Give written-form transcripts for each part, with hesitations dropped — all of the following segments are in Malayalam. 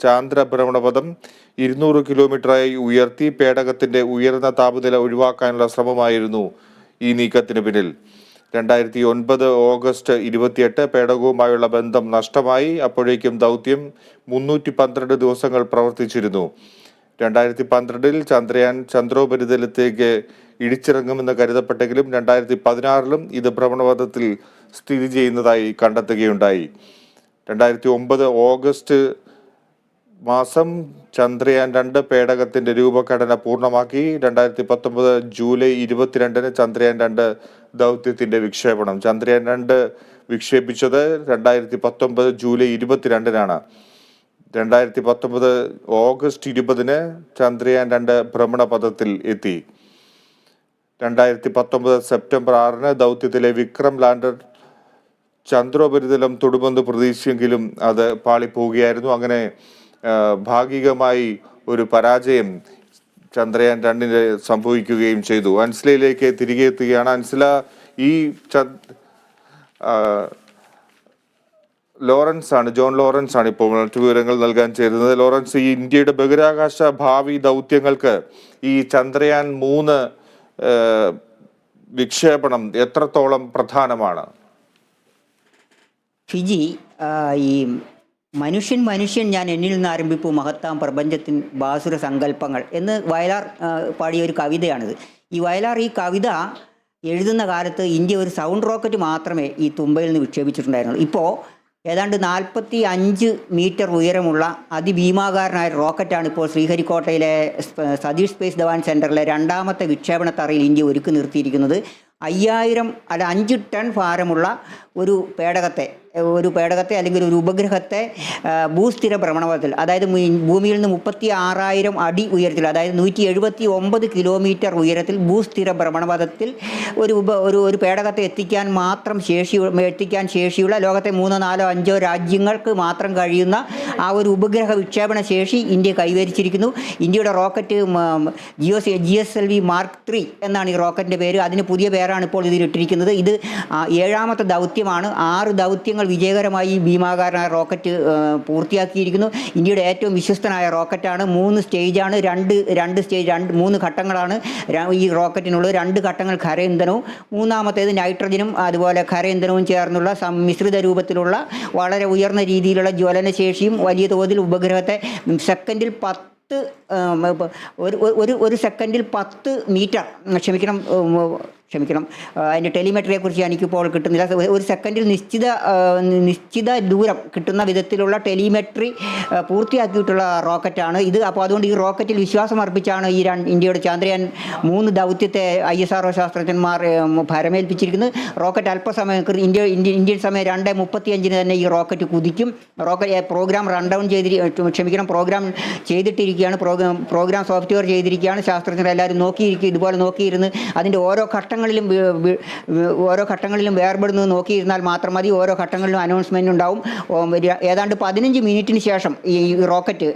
ചാന്ദ്ര ഭ്രമണപഥം 200 കിലോമീറ്ററായി ഉയർത്തി പേടകത്തിന്റെ ഉയർന്ന താപനില ഒഴിവാക്കാനുള്ള ശ്രമമായിരുന്നു ഈ നീക്കത്തിന് പിന്നിൽ. 2009 ഓഗസ്റ്റ് 28 പേടകവുമായുള്ള ബന്ധം നഷ്ടമായി. അപ്പോഴേക്കും ദൗത്യം 312 ദിവസങ്ങൾ പ്രവർത്തിച്ചിരുന്നു. 2012 ചന്ദ്രയാൻ ചന്ദ്രോപരിതലത്തേക്ക് ഇടിച്ചിറങ്ങുമെന്ന് കരുതപ്പെട്ടെങ്കിലും 2016 ഇത് ഭ്രമണപഥത്തിൽ സ്ഥിതി ചെയ്യുന്നതായി കണ്ടെത്തുകയുണ്ടായി. 2009 ഓഗസ്റ്റ് മാസം ചന്ദ്രയാൻ 2 പേടകത്തിന്റെ രൂപഘടന പൂർണ്ണമാക്കി. 2019 ജൂലൈ 22 ചന്ദ്രയാൻ 2 ദൗത്യത്തിന്റെ വിക്ഷേപണം. ചന്ദ്രയാൻ 2 വിക്ഷേപിച്ചത് 2019 ജൂലൈ 22 2019 ഓഗസ്റ്റ് 20 ചന്ദ്രയാൻ 2 ഭ്രമണപഥത്തിൽ എത്തി. 2019 സെപ്റ്റംബർ 6 ദൗത്യത്തിലെ വിക്രം ലാൻഡർ ചന്ദ്രോപരിതലം തൊടുമെന്ന് പ്രതീക്ഷിച്ചെങ്കിലും അത് പാളിപ്പോവുകയായിരുന്നു. അങ്ങനെ ഭാഗികമായി ഒരു പരാജയം ചന്ദ്രയാൻ 2 സംഭവിക്കുകയും ചെയ്തു. അൻസിലയിലേക്ക് തിരികെ എത്തുകയാണ്. അൻസില, ഈ ജോൺ ലോറൻസ് ആണ് ഇപ്പോൾ മറ്റു വിവരങ്ങൾ നൽകാൻ ചേരുന്നത്. ലോറൻസ്, ഈ ഇന്ത്യയുടെ ബഹിരാകാശ ഭാവി ദൗത്യങ്ങൾക്ക് ഈ ചന്ദ്രയാൻ 3 വിക്ഷേപണം എത്രത്തോളം പ്രധാനമാണ്? ഫിജി, ഈ മനുഷ്യൻ ഞാൻ എന്നിൽ നിന്ന് ആരംഭിപ്പു മഹത്താം പ്രപഞ്ചത്തിൻ ബാസുര സങ്കല്പങ്ങൾ എന്ന് വയലാർ പാടിയ ഒരു കവിതയാണിത്. ഈ വയലാർ ഈ കവിത എഴുതുന്ന കാലത്ത് ഇന്ത്യ ഒരു സൗണ്ട് റോക്കറ്റ് മാത്രമേ ഈ തുമ്പയിൽ നിന്ന് വിക്ഷേപിച്ചിട്ടുണ്ടായിരുന്നുള്ളൂ. ഇപ്പോൾ ഏതാണ്ട് 45 മീറ്റർ ഉയരമുള്ള അതിഭീമാകാരനായ റോക്കറ്റാണ് ഇപ്പോൾ ശ്രീഹരിക്കോട്ടയിലെ സതീഷ് സ്പേസ് ധവാൻ സെൻറ്ററിലെ 2ാമത്തെ വിക്ഷേപണ തറയിൽ ഇന്ത്യ ഒരുക്കി നിർത്തിയിരിക്കുന്നത്. 5 ടൺ ഭാരമുള്ള ഒരു പേടകത്തെ അല്ലെങ്കിൽ ഒരു ഉപഗ്രഹത്തെ ഭൂസ്ഥിര ഭ്രമണപഥത്തിൽ, അതായത് ഭൂമിയിൽ നിന്ന് 36,000 അടി ഉയരത്തിൽ, അതായത് 179 കിലോമീറ്റർ ഉയരത്തിൽ ഭൂസ്ഥിര ഭ്രമണപഥത്തിൽ ഒരു പേടകത്തെ എത്തിക്കാൻ ശേഷിയുള്ള ലോകത്തെ 3, 4, 5 രാജ്യങ്ങൾക്ക് മാത്രം കഴിയുന്ന ആ ഒരു ഉപഗ്രഹ വിക്ഷേപണ ശേഷി ഇന്ത്യ കൈവരിച്ചിരിക്കുന്നു. ഇന്ത്യയുടെ റോക്കറ്റ് GSLV Mark 3 എന്നാണ് ഈ റോക്കറ്റിൻ്റെ പേര്. അതിന് പുതിയ പേരാണ് ഇപ്പോൾ ഇതിലിട്ടിരിക്കുന്നത്. ഇത് 7ാമത്തെ ദൗത്യമാണ്. 6 ദൗത്യങ്ങൾ വിജയകരമായി ഭീമാകാരനായ റോക്കറ്റ് പൂർത്തിയാക്കിയിരിക്കുന്നു. ഇന്ത്യയുടെ ഏറ്റവും വിശ്വസ്തനായ റോക്കറ്റാണ്. 3 സ്റ്റേജാണ്, 3 ഘട്ടങ്ങളാണ് ഈ റോക്കറ്റിനുള്ളത്. 2 ഘട്ടങ്ങൾ ഖര ഇന്ധനവും, 3ാമത്തേത് നൈട്രജനും അതുപോലെ ഖര ഇന്ധനവും ചേർന്നുള്ള മിശ്രിത രൂപത്തിലുള്ള വളരെ ഉയർന്ന രീതിയിലുള്ള ജ്വലനശേഷിയും വലിയ തോതിൽ ഉപഗ്രഹത്തെ സെക്കൻഡിൽ 10 സെക്കൻഡിൽ 10 മീറ്റർ അതിൻ്റെ ടെലിമെട്രിയെക്കുറിച്ച് എനിക്കിപ്പോൾ കിട്ടുന്നില്ല. ഒരു സെക്കൻഡിൽ നിശ്ചിത ദൂരം കിട്ടുന്ന വിധത്തിലുള്ള ടെലിമെട്രി പൂർത്തിയാക്കിയിട്ടുള്ള റോക്കറ്റാണ് ഇത്. അപ്പോൾ അതുകൊണ്ട് ഈ റോക്കറ്റിൽ വിശ്വാസം അർപ്പിച്ചാണ് ഇന്ത്യയുടെ ചന്ദ്രയാൻ 3 ദൗത്യത്തെ ISRO ശാസ്ത്രജ്ഞന്മാർ ഭരമേൽപ്പിച്ചിരിക്കുന്നത്. റോക്കറ്റ് അല്പസമയം ഇന്ത്യൻ സമയം 2:35 തന്നെ ഈ റോക്കറ്റ് കുതിക്കും. പ്രോഗ്രാം പ്രോഗ്രാം ചെയ്തിട്ടിരിക്കുകയാണ്. പ്രോഗ്രാം സോഫ്റ്റ്വെയർ ചെയ്തിരിക്കുകയാണ്. ശാസ്ത്രജ്ഞരെല്ലാവരും ഇതുപോലെ നോക്കിയിരുന്ന് അതിൻ്റെ ഓരോ ഘട്ടങ്ങളിലും വേർപെടുന്നത് നോക്കിയിരുന്നാൽ മാത്രം മതി. ഓരോ ഘട്ടങ്ങളിലും അനൗൺസ്മെൻ്റ് ഉണ്ടാവും. ഏതാണ്ട് 15 മിനിറ്റിന് ശേഷം ഈ റോക്കറ്റ്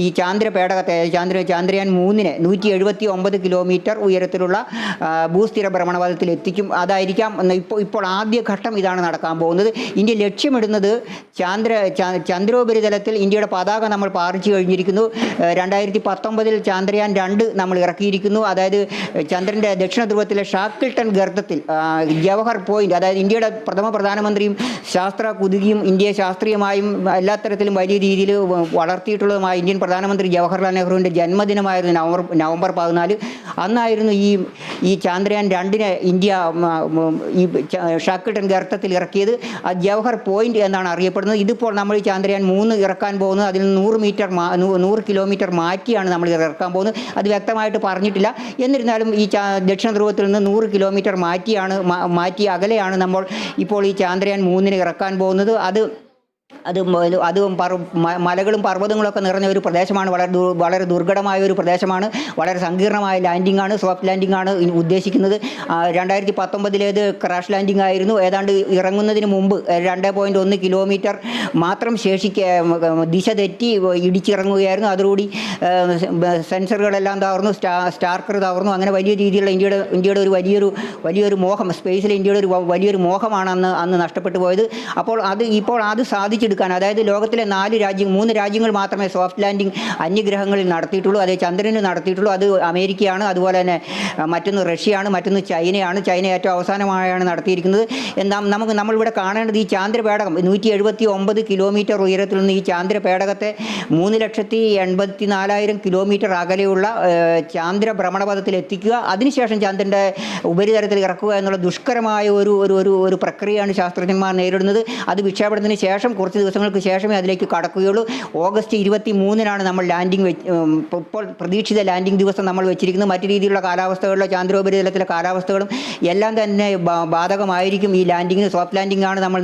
ഈ ചന്ദ്രയാൻ 3 179 കിലോമീറ്റർ ഉയരത്തിലുള്ള ഭൂസ്ഥിര ഭ്രമണപഥത്തിൽ എത്തിക്കും. അതായിരിക്കാം ഇപ്പോൾ ആദ്യ ഘട്ടം ഇതാണ് നടക്കാൻ പോകുന്നത്. ഇന്ത്യ ലക്ഷ്യമിടുന്നത് ചന്ദ്രോപരിതലത്തിൽ ഇന്ത്യയുടെ പതാക നമ്മൾ പാറിച്ചു കഴിഞ്ഞിരിക്കുന്നു. 2019 ചന്ദ്രയാൻ 2 നമ്മൾ ഇറക്കിയിരിക്കുന്നു. അതായത് ചന്ദ്രൻ്റെ ദക്ഷിണ ധ്രുവത്തിലെ ഷാക്കിൾട്ടൺ ഗർത്തത്തിൽ ജവഹർ പോയിന്റ്, അതായത് ഇന്ത്യയുടെ പ്രധാനമന്ത്രിയും ശാസ്ത്ര കുതുകിയും ഇന്ത്യയെ ശാസ്ത്രീയമായും എല്ലാ തരത്തിലും വലിയ രീതിയിൽ വളർത്തിയിട്ടുള്ളതുമായ ഇന്ത്യൻ പ്രധാനമന്ത്രി ജവഹർലാൽ നെഹ്റുവിൻ്റെ ജന്മദിനമായിരുന്നു നവംബർ 14. അന്നായിരുന്നു ഈ ചന്ദ്രയാൻ 2 ഇന്ത്യ ഈ ഷാക്കിൾട്ടൺ ഗർത്തത്തിൽ ഇറക്കിയത്. അത് ജവഹർ പോയിന്റ് എന്നാണ് അറിയപ്പെടുന്നത്. ഇതിപ്പോൾ നമ്മൾ ഈ ചന്ദ്രയാൻ 3 ഇറക്കാൻ പോകുന്നത് അതിൽ 100 കിലോമീറ്റർ മാറ്റിയാണ് നമ്മൾ ഇറക്കാൻ പോകുന്നത്. അത് വ്യക്തമായിട്ട് പറഞ്ഞിട്ടില്ല. എന്നിരുന്നാലും ഈ ദക്ഷിണ ധ്രുവത്തിൽ നിന്ന് 100 കിലോമീറ്റർ മാറ്റി അകലെയാണ് നമ്മൾ ഇപ്പോൾ ഈ ചന്ദ്രയാൻ 3 ഇറക്കാൻ പോകുന്നത്. അത് മലകളും പർവ്വതങ്ങളൊക്കെ നിറഞ്ഞ ഒരു പ്രദേശമാണ്. വളരെ ദുർഘടമായ ഒരു പ്രദേശമാണ്. വളരെ സങ്കീർണമായ ലാൻഡിംഗ് ആണ്, സോഫ്റ്റ് ലാൻഡിംഗ് ആണ് ഉദ്ദേശിക്കുന്നത്. 2019 ക്രാഷ് ലാൻഡിംഗ് ആയിരുന്നു. ഏതാണ്ട് ഇറങ്ങുന്നതിന് മുമ്പ് 2.1 കിലോമീറ്റർ മാത്രം ദിശ തെറ്റി ഇടിച്ചിറങ്ങുകയായിരുന്നു. അതോടുകൂടി സെൻസറുകളെല്ലാം തകർന്നു, സ്റ്റാർക്കർ തകർന്നു. അങ്ങനെ വലിയ രീതിയിലുള്ള ഇന്ത്യയുടെ ഒരു വലിയൊരു മോഹം, സ്പേസിലെ ഇന്ത്യയുടെ ഒരു വലിയൊരു മോഹമാണ് അന്ന് നഷ്ടപ്പെട്ടു പോയത്. അപ്പോൾ അത് സാധിച്ചു പിടിച്ചെടുക്കാൻ, അതായത് ലോകത്തിലെ 3 രാജ്യങ്ങൾ മാത്രമേ സോഫ്റ്റ് ലാൻഡിംഗ് അന്യഗ്രഹങ്ങളിൽ നടത്തിയിട്ടുള്ളൂ. അത് ചന്ദ്രന് നടത്തിയിട്ടുള്ളൂ. അത് അമേരിക്കയാണ്, അതുപോലെ തന്നെ മറ്റൊന്ന് റഷ്യയാണ്, മറ്റൊന്ന് ചൈനയാണ്. ചൈന ഏറ്റവും അവസാനമായാണ് നടത്തിയിരിക്കുന്നത്. നമ്മളിവിടെ കാണേണ്ടത് ഈ ചാന്ദ്രപേടകം 179 കിലോമീറ്റർ ഉയരത്തിൽ നിന്ന് ഈ ചാന്ദ്രപേടകത്തെ 3,84,000 കിലോമീറ്റർ അകലെയുള്ള ചാന്ദ്ര ഭ്രമണപഥത്തിൽ എത്തിക്കുക, അതിനുശേഷം ചന്ദ്രൻ്റെ ഉപരിതലത്തിൽ ഇറക്കുക എന്നുള്ള ദുഷ്കരമായ ഒരു പ്രക്രിയയാണ് ശാസ്ത്രജ്ഞന്മാർ നേരിടുന്നത്. അത് വിക്ഷേപണത്തിന് ശേഷം കുറച്ച് ദിവസങ്ങൾക്ക് ശേഷമേ അതിലേക്ക് കടക്കുകയുള്ളൂ. ഓഗസ്റ്റ് 23-നാണ് നമ്മൾ ലാൻഡിംഗ് ഇപ്പോൾ പ്രതീക്ഷിത ലാൻഡിംഗ് ദിവസം നമ്മൾ വെച്ചിരിക്കുന്നത്. മറ്റു രീതിയിലുള്ള കാലാവസ്ഥകളിലെ ചാന്ദ്രോപരിതലത്തിലെ കാലാവസ്ഥകളും എല്ലാം തന്നെ ബാധകമായിരിക്കും ഈ ലാൻഡിങ്ങിന്. സോഫ്റ്റ് ലാൻഡിംഗ് ആണ് നമ്മൾ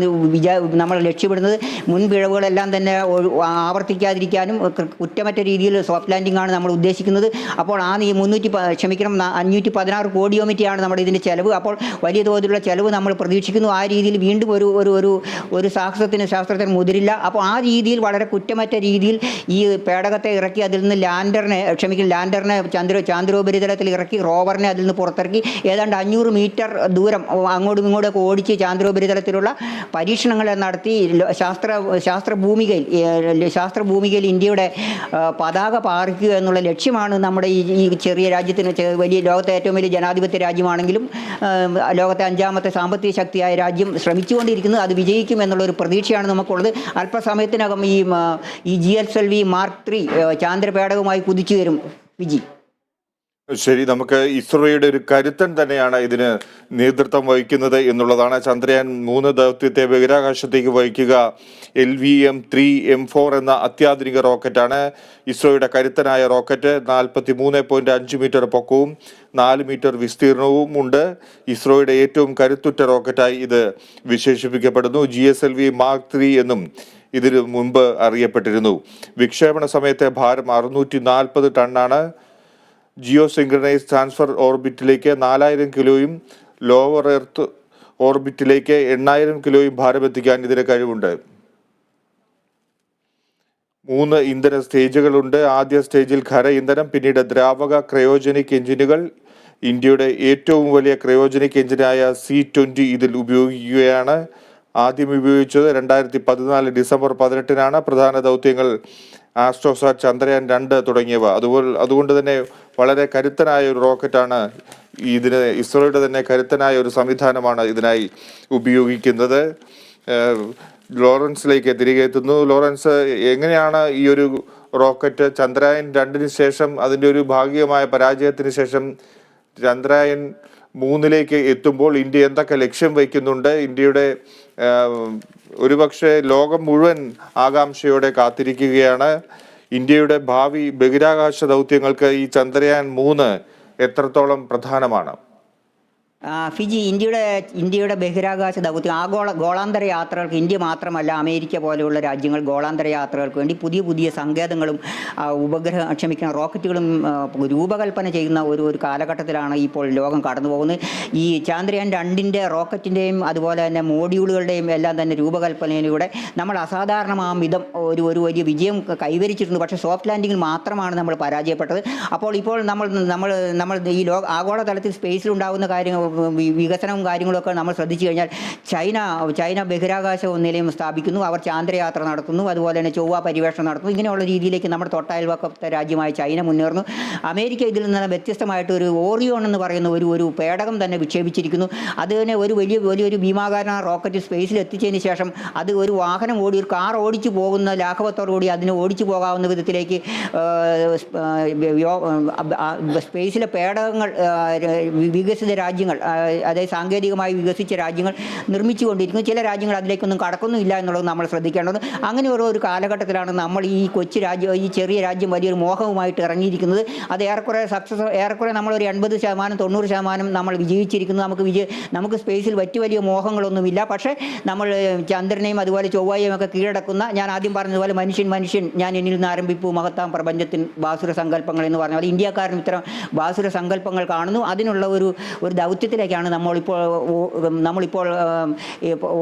ലക്ഷ്യമിടുന്നത്. മുൻ പിഴവുകളെല്ലാം തന്നെ ആവർത്തിക്കാതിരിക്കാനും കുറ്റമറ്റ രീതിയിൽ സോഫ്റ്റ് ലാൻഡിംഗ് ആണ് നമ്മൾ ഉദ്ദേശിക്കുന്നത്. അപ്പോൾ 516 കോടിയോമീറ്ററാണ് നമ്മുടെ ഇതിൻ്റെ ചെലവ്. അപ്പോൾ വലിയ തോതിലുള്ള ചെലവ് നമ്മൾ പ്രതീക്ഷിക്കുന്നു. ആ രീതിയിൽ വീണ്ടും ഒരു ശാസ്ത്രത്തിന് മുതിരില്ല. അപ്പോൾ ആ രീതിയിൽ വളരെ കുറ്റമറ്റ രീതിയിൽ ഈ പേടകത്തെ ഇറക്കി അതിൽ നിന്ന് ലാൻഡറിനെ ചാന്ദ്രോപരിതലത്തിൽ ഇറക്കി റോവറിനെ അതിൽ നിന്ന് പുറത്തിറക്കി ഏതാണ്ട് 500 മീറ്റർ ദൂരം അങ്ങോട്ടും ഇങ്ങോട്ടൊക്കെ ഓടിച്ച് ചാന്ദ്രോപരിതലത്തിലുള്ള പരീക്ഷണങ്ങൾ നടത്തി ശാസ്ത്രഭൂമികയിൽ ഇന്ത്യയുടെ പതാക പാറിക്കുക എന്നുള്ള ലക്ഷ്യമാണ് നമ്മുടെ ഈ ചെറിയ രാജ്യത്തിന്, വലിയ ലോകത്തെ ഏറ്റവും വലിയ ജനാധിപത്യ രാജ്യമാണെങ്കിലും ലോകത്തെ 5ാമത്തെ സാമ്പത്തിക ശക്തിയായ രാജ്യം ശ്രമിച്ചുകൊണ്ടിരിക്കുന്നത്. അത് വിജയിക്കും എന്നുള്ളൊരു പ്രതീക്ഷയാണ് നമുക്കുള്ളത്. അല്പസമയത്തിനകം ഈ GSLV Mark 3 ചാന്ദ്രപേടകവുമായി കുതിച്ചു വരും. വിജി, ശരി, നമുക്ക് ഇസ്രോയുടെ ഒരു കരുത്തൻ തന്നെയാണ് ഇതിന് നേതൃത്വം വഹിക്കുന്നത് എന്നുള്ളതാണ്. ചന്ദ്രയാൻ 3 ദൗത്യത്തെ ബഹിരാകാശത്തേക്ക് വഹിക്കുക LVM-3 M4 എന്ന അത്യാധുനിക റോക്കറ്റാണ്. ഇസ്രോയുടെ കരുത്തനായ റോക്കറ്റ് 43.5 മീറ്റർ പൊക്കവും 4 മീറ്റർ വിസ്തീർണവും ഉണ്ട്. ഇസ്രോയുടെ ഏറ്റവും കരുത്തുറ്റ റോക്കറ്റായി ഇത് വിശേഷിപ്പിക്കപ്പെടുന്നു. GSLV Mark 3 എന്നും ഇതിനു മുൻപ് അറിയപ്പെട്ടിരുന്നു. വിക്ഷേപണ സമയത്തെ ഭാരം 640 ടണ്ണാണ്. ജിയോ സിങ്ക്രണൈസ് ട്രാൻസ്ഫർ ഓർബിറ്റിലേക്ക് 4000 കിലോയും ലോവർ എർത്ത് ഓർബിറ്റിലേക്ക് 8000 കിലോയും ഭാരമെത്തിക്കാൻ ഇതിന് കഴിവുണ്ട്. 3 ഇന്ധന സ്റ്റേജുകളുണ്ട്. ആദ്യ സ്റ്റേജിൽ ഖര ഇന്ധനം, പിന്നീട് ദ്രാവക ക്രയോജനിക് എഞ്ചിനുകൾ. ഇന്ത്യയുടെ ഏറ്റവും വലിയ ക്രയോജനിക് എഞ്ചിനായ C-20 ഇതിൽ ഉപയോഗിക്കുകയാണ്. ആദ്യം ഉപയോഗിച്ചത് 2014 ഡിസംബർ 18-നാണ്. പ്രധാന ദൗത്യങ്ങൾ ആസ്ട്രോസാറ്റ്, ചന്ദ്രയാൻ 2 തുടങ്ങിയവ. അതുകൊണ്ട് തന്നെ വളരെ കരുത്തനായ ഒരു റോക്കറ്റാണ് ഇസ്രോയുടെ തന്നെ കരുത്തനായ ഒരു സംവിധാനമാണ് ഇതിനായി ഉപയോഗിക്കുന്നത്. ലോറൻസിലേക്ക് തിരികെ എത്തുന്നു. ലോറൻസ്, എങ്ങനെയാണ് ഈ ഒരു റോക്കറ്റ് ചന്ദ്രയാൻ 2-ന് ശേഷം, അതിൻ്റെ ഒരു ഭാഗികമായ പരാജയത്തിന് ശേഷം ചന്ദ്രയാൻ 3-ലേക്ക് എത്തുമ്പോൾ ഇന്ത്യ എന്തൊക്കെ ലക്ഷ്യം വയ്ക്കുന്നുണ്ട്? ഇന്ത്യയുടെ ഒരുപക്ഷെ ലോകം മുഴുവൻ ആകാംക്ഷയോടെ കാത്തിരിക്കുകയാണ്. ഇന്ത്യയുടെ ഭാവി ബഹിരാകാശ ദൗത്യങ്ങൾക്ക് ഈ ചന്ദ്രയാൻ 3 എത്രത്തോളം പ്രധാനമാണ്? ഫിജി, ഇന്ത്യയുടെ ബഹിരാകാശ ദൗത്യം ഗോളാന്തര യാത്രകൾക്ക് ഇന്ത്യ മാത്രമല്ല, അമേരിക്ക പോലെയുള്ള രാജ്യങ്ങൾ ഗോളാന്തര യാത്രകൾക്ക് വേണ്ടി പുതിയ സങ്കേതങ്ങളും റോക്കറ്റുകളും രൂപകൽപ്പന ചെയ്യുന്ന ഒരു കാലഘട്ടത്തിലാണ് ഇപ്പോൾ ലോകം കടന്നു പോകുന്നത്. ഈ ചന്ദ്രയാൻ 2-ന്റെ റോക്കറ്റിൻ്റെയും അതുപോലെ തന്നെ മോഡ്യൂളുകളുടെയും എല്ലാം തന്നെ രൂപകൽപ്പനയിലൂടെ നമ്മൾ അസാധാരണമാം ഒരു വലിയ വിജയം കൈവരിച്ചിട്ടുണ്ട്. പക്ഷേ സോഫ്റ്റ് ലാൻഡിങ്ങിൽ മാത്രമാണ് നമ്മൾ പരാജയപ്പെട്ടത്. അപ്പോൾ നമ്മൾ ഈ ആഗോളതലത്തിൽ സ്പേസിലുണ്ടാകുന്ന കാര്യങ്ങൾ, വികസനവും കാര്യങ്ങളൊക്കെ നമ്മൾ ശ്രദ്ധിച്ചു കഴിഞ്ഞാൽ ചൈന ബഹിരാകാശ നിലയം സ്ഥാപിക്കുന്നു, അവർ ചാന്ദ്രയാത്ര നടത്തുന്നു, അതുപോലെ തന്നെ ചൊവ്വ പര്യവേഷണം നടത്തുന്നു. ഇങ്ങനെയുള്ള രീതിയിലേക്ക് നമ്മുടെ തൊട്ടയൽവക്കത്തെ രാജ്യമായ ചൈന മുന്നേറുന്നു. അമേരിക്ക ഇതിൽ നിന്ന് വ്യത്യസ്തമായിട്ട് ഒരു ഓറിയോൺ എന്ന് പറയുന്ന ഒരു പേടകം തന്നെ വിക്ഷേപിച്ചിരിക്കുന്നു. അത് തന്നെ വലിയൊരു ഭീമാകാരനായ റോക്കറ്റ് സ്പേസിൽ എത്തിച്ചതിന് ശേഷം അത് ഒരു കാർ ഓടിച്ചു പോകുന്ന ലാഘവത്തോടുകൂടി അതിന് ഓടിച്ചു പോകാവുന്ന വിധത്തിലേക്ക് സ്പേസിലെ പേടകങ്ങൾ വികസിത രാജ്യങ്ങൾ, അതായത് സാങ്കേതികമായി വികസിച്ച രാജ്യങ്ങൾ നിർമ്മിച്ചുകൊണ്ടിരിക്കുന്നു. ചില രാജ്യങ്ങൾ അതിലേക്കൊന്നും കടക്കുന്നുമില്ല എന്നുള്ളത് നമ്മൾ ശ്രദ്ധിക്കേണ്ടത്. അങ്ങനെ ഒരു കാലഘട്ടത്തിലാണ് നമ്മൾ ഈ ചെറിയ രാജ്യം വലിയൊരു മോഹവുമായിട്ട് ഇറങ്ങിയിരിക്കുന്നത്. അത് ഏറെക്കുറെ നമ്മളൊരു 80% 90% നമ്മൾ വിജയിച്ചിരിക്കുന്നു. നമുക്ക് സ്പേസിൽ വലിയ മോഹങ്ങളൊന്നുമില്ല. പക്ഷേ നമ്മൾ ചന്ദ്രനെയും അതുപോലെ ചൊവ്വയെയും ഒക്കെ കീഴടക്കുന്ന, ഞാൻ ആദ്യം പറഞ്ഞതുപോലെ മനുഷ്യൻ ഞാൻ എന്നിൽ നിന്ന് ആരംഭിപ്പു മഹത്താം പ്രപഞ്ചത്തിന് ബാസുര സങ്കല്പങ്ങൾ എന്ന് പറഞ്ഞ പോലെ ഇന്ത്യക്കാരനും ഇത്തരം ബാസുര സങ്കല്പങ്ങൾ കാണുന്നു. അതിനുള്ള ഒരു ദൗത്യത്തിന് ദൗത്യത്തിലേക്കാണ് നമ്മളിപ്പോൾ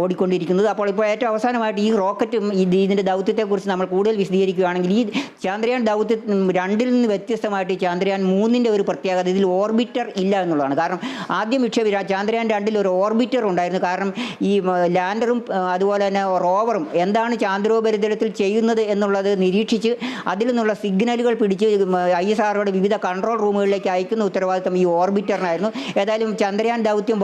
ഓടിക്കൊണ്ടിരിക്കുന്നത്. അപ്പോൾ ഇപ്പോൾ ഏറ്റവും അവസാനമായിട്ട് ഈ റോക്കറ്റും ഇതിൻ്റെ ദൗത്യത്തെക്കുറിച്ച് നമ്മൾ കൂടുതൽ വിശദീകരിക്കുകയാണെങ്കിൽ, ഈ ചന്ദ്രയാൻ ദൗത്യം 2 നിന്ന് വ്യത്യസ്തമായിട്ട് ചന്ദ്രയാൻ 3 ഒരു പ്രത്യേകത, ഇതിൽ ഓർബിറ്റർ ഇല്ല എന്നുള്ളതാണ്. കാരണം ആദ്യം ചന്ദ്രയാൻ 2 ഒരു ഓർബിറ്റർ ഉണ്ടായിരുന്നു. കാരണം ഈ ലാൻഡറും അതുപോലെ തന്നെ റോവറും എന്താണ് ചാന്ദ്രോപരിതലത്തിൽ ചെയ്യുന്നത് എന്നുള്ളത് നിരീക്ഷിച്ച് അതിൽ നിന്നുള്ള സിഗ്നലുകൾ പിടിച്ച് ISROയുടെ വിവിധ കൺട്രോൾ റൂമുകളിലേക്ക് അയക്കുന്ന ഉത്തരവാദിത്തം ഈ ഓർബിറ്ററിനായിരുന്നു. ഏതായാലും ചന്ദ്രയാൻ ദൗത്യം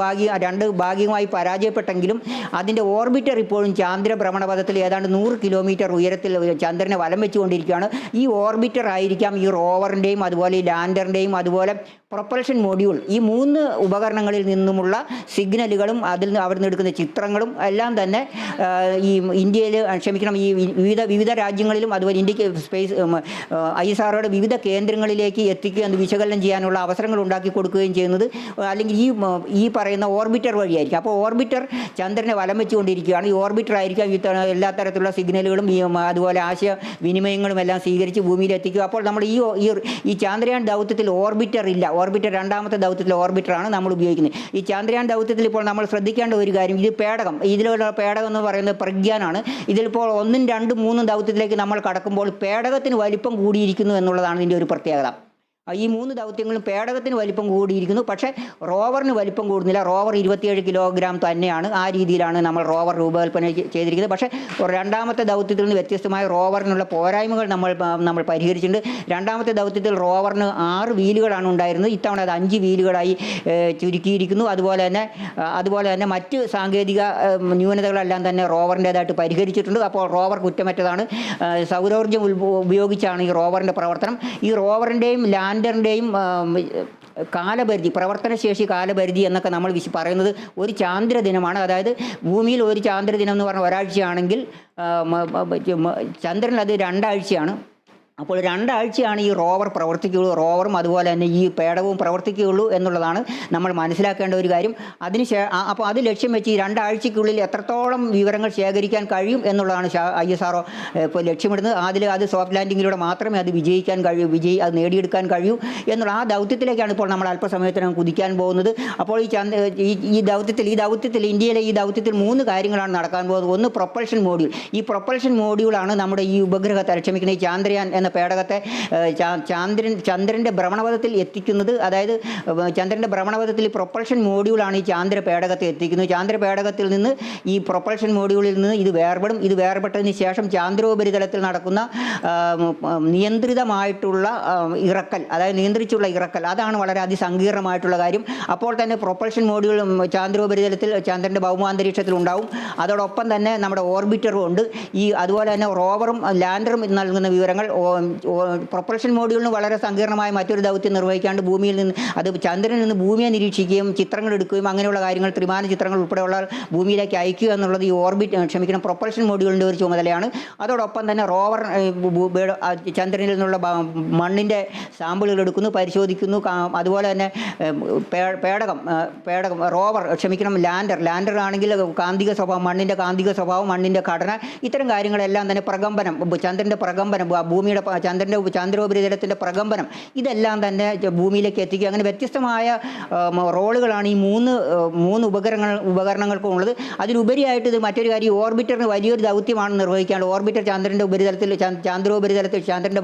ഭാഗികമായി പരാജയപ്പെട്ടെങ്കിലും അതിൻ്റെ ഓർബിറ്റർ ഇപ്പോഴും ചാന്ദ്ര ഭ്രമണപഥത്തിൽ ഏതാണ്ട് 100 കിലോമീറ്റർ ഉയരത്തിൽ ചന്ദ്രനെ വലം വെച്ചുകൊണ്ടിരിക്കുകയാണ്. ഈ ഓർബിറ്റർ ആയിരിക്കാം ഈ റോവറിൻ്റെയും അതുപോലെ ഈ ലാൻഡറിൻ്റെയും അതുപോലെ പ്രൊപ്പൽഷൻ മൊഡ്യൂൾ, ഈ 3 ഉപകരണങ്ങളിൽ നിന്നുമുള്ള സിഗ്നലുകളും അവിടെ നിന്ന് എടുക്കുന്ന ചിത്രങ്ങളും എല്ലാം തന്നെ ഈ ഈ വിവിധ രാജ്യങ്ങളിലും അതുപോലെ ഇന്ത്യക്ക് സ്പേസ് ISROയുടെ വിവിധ കേന്ദ്രങ്ങളിലേക്ക് എത്തിക്കുകയും വിശകലനം ചെയ്യാനുള്ള അവസരങ്ങൾ ഉണ്ടാക്കി കൊടുക്കുകയും ചെയ്യുന്നത് അല്ലെങ്കിൽ ഈ പറയുന്ന ഓർബിറ്റർ വഴിയായിരിക്കും. അപ്പോൾ ഓർബിറ്റർ ചന്ദ്രനെ വലം വെച്ചുകൊണ്ടിരിക്കുകയാണ്. ഈ ഓർബിറ്റർ ആയിരിക്കാം എല്ലാ തരത്തിലുള്ള സിഗ്നലുകളും അതുപോലെ ആശയവിനിമയങ്ങളും എല്ലാം സ്വീകരിച്ച് ഭൂമിയിൽ എത്തിക്കുക. അപ്പോൾ നമ്മൾ ഈ ചന്ദ്രയാൻ ദൗത്യത്തിൽ ഓർബിറ്റർ ഇല്ല. ഓർബിറ്റർ 2ാമത്തെ ദൗത്യത്തിലെ ഓർബിറ്ററാണ് നമ്മൾ ഉപയോഗിക്കുന്നത്. ഈ ചന്ദ്രയാൻ ദൗത്യത്തിൽ ഇപ്പോൾ നമ്മൾ ശ്രദ്ധിക്കേണ്ട ഒരു കാര്യം, ഇത് ഇതിലുള്ള പേടകം എന്ന് പറയുന്നത് പ്രഗ്യാനാണ്. ഇതിലിപ്പോൾ 1, 2, 3 ദൗത്യത്തിലേക്ക് നമ്മൾ കടക്കുമ്പോൾ പേടകത്തിന് വലിപ്പം കൂടിയിരിക്കുന്നു എന്നുള്ളതാണ് ഇതിൻ്റെ ഒരു പ്രത്യേകത. ഈ 3 ദൗത്യങ്ങളും പേടകത്തിന് വലിപ്പം കൂടിയിരിക്കുന്നു, പക്ഷേ റോവറിന് വലിപ്പം കൂടുന്നില്ല. റോവർ 27 കിലോഗ്രാം തന്നെയാണ്. ആ രീതിയിലാണ് നമ്മൾ റോവർ രൂപകൽപ്പന ചെയ്തിരിക്കുന്നത്. പക്ഷേ 2ാമത്തെ ദൗത്യത്തിൽ നിന്ന് വ്യത്യസ്തമായ റോവറിനുള്ള പോരായ്മകൾ നമ്മൾ പരിഹരിച്ചിട്ടുണ്ട്. 2ാമത്തെ ദൗത്യത്തിൽ റോവറിന് 6 വീലുകളാണ് ഉണ്ടായിരുന്നത്. ഇത്തവണ അത് 5 വീലുകളായി ചുരുക്കിയിരിക്കുന്നു. അതുപോലെ തന്നെ മറ്റ് സാങ്കേതിക ന്യൂനതകളെല്ലാം തന്നെ റോവറിൻ്റേതായിട്ട് പരിഹരിച്ചിട്ടുണ്ട്. അപ്പോൾ റോവർ കുറ്റമറ്റതാണ്. സൗരോർജ്ജം ഉപയോഗിച്ചാണ് ഈ റോവറിൻ്റെ പ്രവർത്തനം. ഈ റോവറിൻ്റെയും ലാൻഡറിൻ്റെയും പ്രവർത്തനശേഷി കാലപരിധി എന്നൊക്കെ നമ്മൾ പറയുന്നത് ഒരു ചാന്ദ്രദിനമാണ്. അതായത് ഭൂമിയിൽ ഒരു ചാന്ദ്രദിനം എന്ന് പറഞ്ഞാൽ ഒരാഴ്ചയാണെങ്കിൽ ചന്ദ്രനിൽ അത് 2 ആഴ്ചയാണ്. അപ്പോൾ 2 ആഴ്ചയാണ് ഈ റോവർ പ്രവർത്തിക്കുകയുള്ളൂ. റോവറും അതുപോലെ തന്നെ ഈ പേടകവും പ്രവർത്തിക്കുകയുള്ളൂ എന്നുള്ളതാണ് നമ്മൾ മനസ്സിലാക്കേണ്ട ഒരു കാര്യം. അപ്പോൾ അത് ലക്ഷ്യം വെച്ച് ഈ 2 ആഴ്ചയ്ക്കുള്ളിൽ എത്രത്തോളം വിവരങ്ങൾ ശേഖരിക്കാൻ കഴിയും എന്നുള്ളതാണ് ISRO ഇപ്പോൾ ലക്ഷ്യമിടുന്നത്. അത് സോഫ്റ്റ് ലാൻഡിങ്ങിലൂടെ മാത്രമേ അത് അത് നേടിയെടുക്കാൻ കഴിയൂ എന്നുള്ള ആ ദൗത്യത്തിലേക്കാണ് ഇപ്പോൾ നമ്മൾ അല്പസമയത്തിനകം കുതിക്കാൻ പോകുന്നത്. അപ്പോൾ ഈ ദൗത്യത്തിൽ ഇന്ത്യയിലെ ഈ ദൗത്യത്തിൽ 3 കാര്യങ്ങളാണ് നടക്കാൻ പോകുന്നത്. ഒന്ന്, പ്രൊപ്പൽഷൻ മോഡ്യൂൾ. ഈ പ്രൊപ്പൽഷൻ മോഡ്യൂളാണ് നമ്മുടെ ഈ ഉപഗ്രഹത്തെ ക്ഷമിക്കുന്ന ഈ ചന്ദ്രയാൻ എന്ന പേടകത്തെ ചന്ദ്രൻ്റെ ഭ്രമണപഥത്തിൽ എത്തിക്കുന്നത്. അതായത് ചന്ദ്രൻ്റെ ഭ്രമണപഥത്തിൽ പ്രൊപ്പൽഷൻ മോഡ്യൂളാണ് ഈ ചാന്ദ്ര പേടകത്തെ എത്തിക്കുന്നത്. ചാന്ദ്ര പേടകത്തിൽ നിന്ന് ഈ പ്രൊപ്പൽഷൻ മോഡ്യൂളിൽ നിന്ന് ഇത് വേർപെട്ടതിന് ശേഷം ചാന്ദ്രോപരിതലത്തിൽ നടക്കുന്ന നിയന്ത്രിതമായിട്ടുള്ള ഇറക്കൽ, അതായത് നിയന്ത്രിച്ചുള്ള ഇറക്കൽ, അതാണ് വളരെ അതിസങ്കീർണമായിട്ടുള്ള കാര്യം. അപ്പോൾ തന്നെ പ്രൊപ്പൽഷൻ മോഡ്യൂൾ ചാന്ദ്രോപരിതലത്തിൽ ചന്ദ്രൻ്റെ ഭൗമാന്തരീക്ഷത്തിൽ ഉണ്ടാവും. അതോടൊപ്പം തന്നെ നമ്മുടെ ഓർബിറ്ററും ഉണ്ട്. അതുപോലെ തന്നെ റോവറും ലാൻഡറും നൽകുന്ന വിവരങ്ങൾ പ്രൊപ്പൽഷൻ മോഡ്യൂളിന് വളരെ സങ്കീർണമായ മറ്റൊരു ദൗത്യം നിർവഹിക്കാണ്ട് ചന്ദ്രനിൽ നിന്ന് ഭൂമിയെ നിരീക്ഷിക്കുകയും ചിത്രങ്ങൾ എടുക്കുകയും അങ്ങനെയുള്ള കാര്യങ്ങൾ, ത്രിമാന ചിത്രങ്ങൾ ഉൾപ്പെടെയുള്ള ഭൂമിയിലേക്ക് അയക്കുക എന്നുള്ളത് ഈ പ്രൊപ്പൽഷൻ മോഡ്യൂളിൻ്റെ ഒരു ചുമതലയാണ്. അതോടൊപ്പം തന്നെ റോവർ ചന്ദ്രനിൽ നിന്നുള്ള മണ്ണിൻ്റെ സാമ്പിളുകൾ എടുക്കുന്നു, പരിശോധിക്കുന്നു. അതുപോലെ തന്നെ റോവർ ലാൻഡർ ആണെങ്കിൽ മണ്ണിൻ്റെ കാന്തിക സ്വഭാവം, മണ്ണിൻ്റെ ഘടന, ഇത്തരം കാര്യങ്ങളെല്ലാം തന്നെ ചന്ദ്രൻ്റെ പ്രകമ്പനം, ഭൂമിയുടെ ചന്ദ്രോപരിതലത്തിൻ്റെ പ്രകമ്പനം, ഇതെല്ലാം തന്നെ ഭൂമിയിലേക്ക് എത്തിക്കുക. അങ്ങനെ വ്യത്യസ്തമായ റോളുകളാണ് ഈ മൂന്ന് ഉപകരണങ്ങൾക്കും ഉള്ളത്. അതിലുപരിയായിട്ട് ഇത് മറ്റൊരു കാര്യം, ഓർബിറ്ററിന് വലിയൊരു ദൗത്യമാണ് നിർവഹിക്കാനുള്ളത്. ഓർബിറ്റർ ചന്ദ്രോപരിതലത്തിൽ ചന്ദ്രൻ്റെ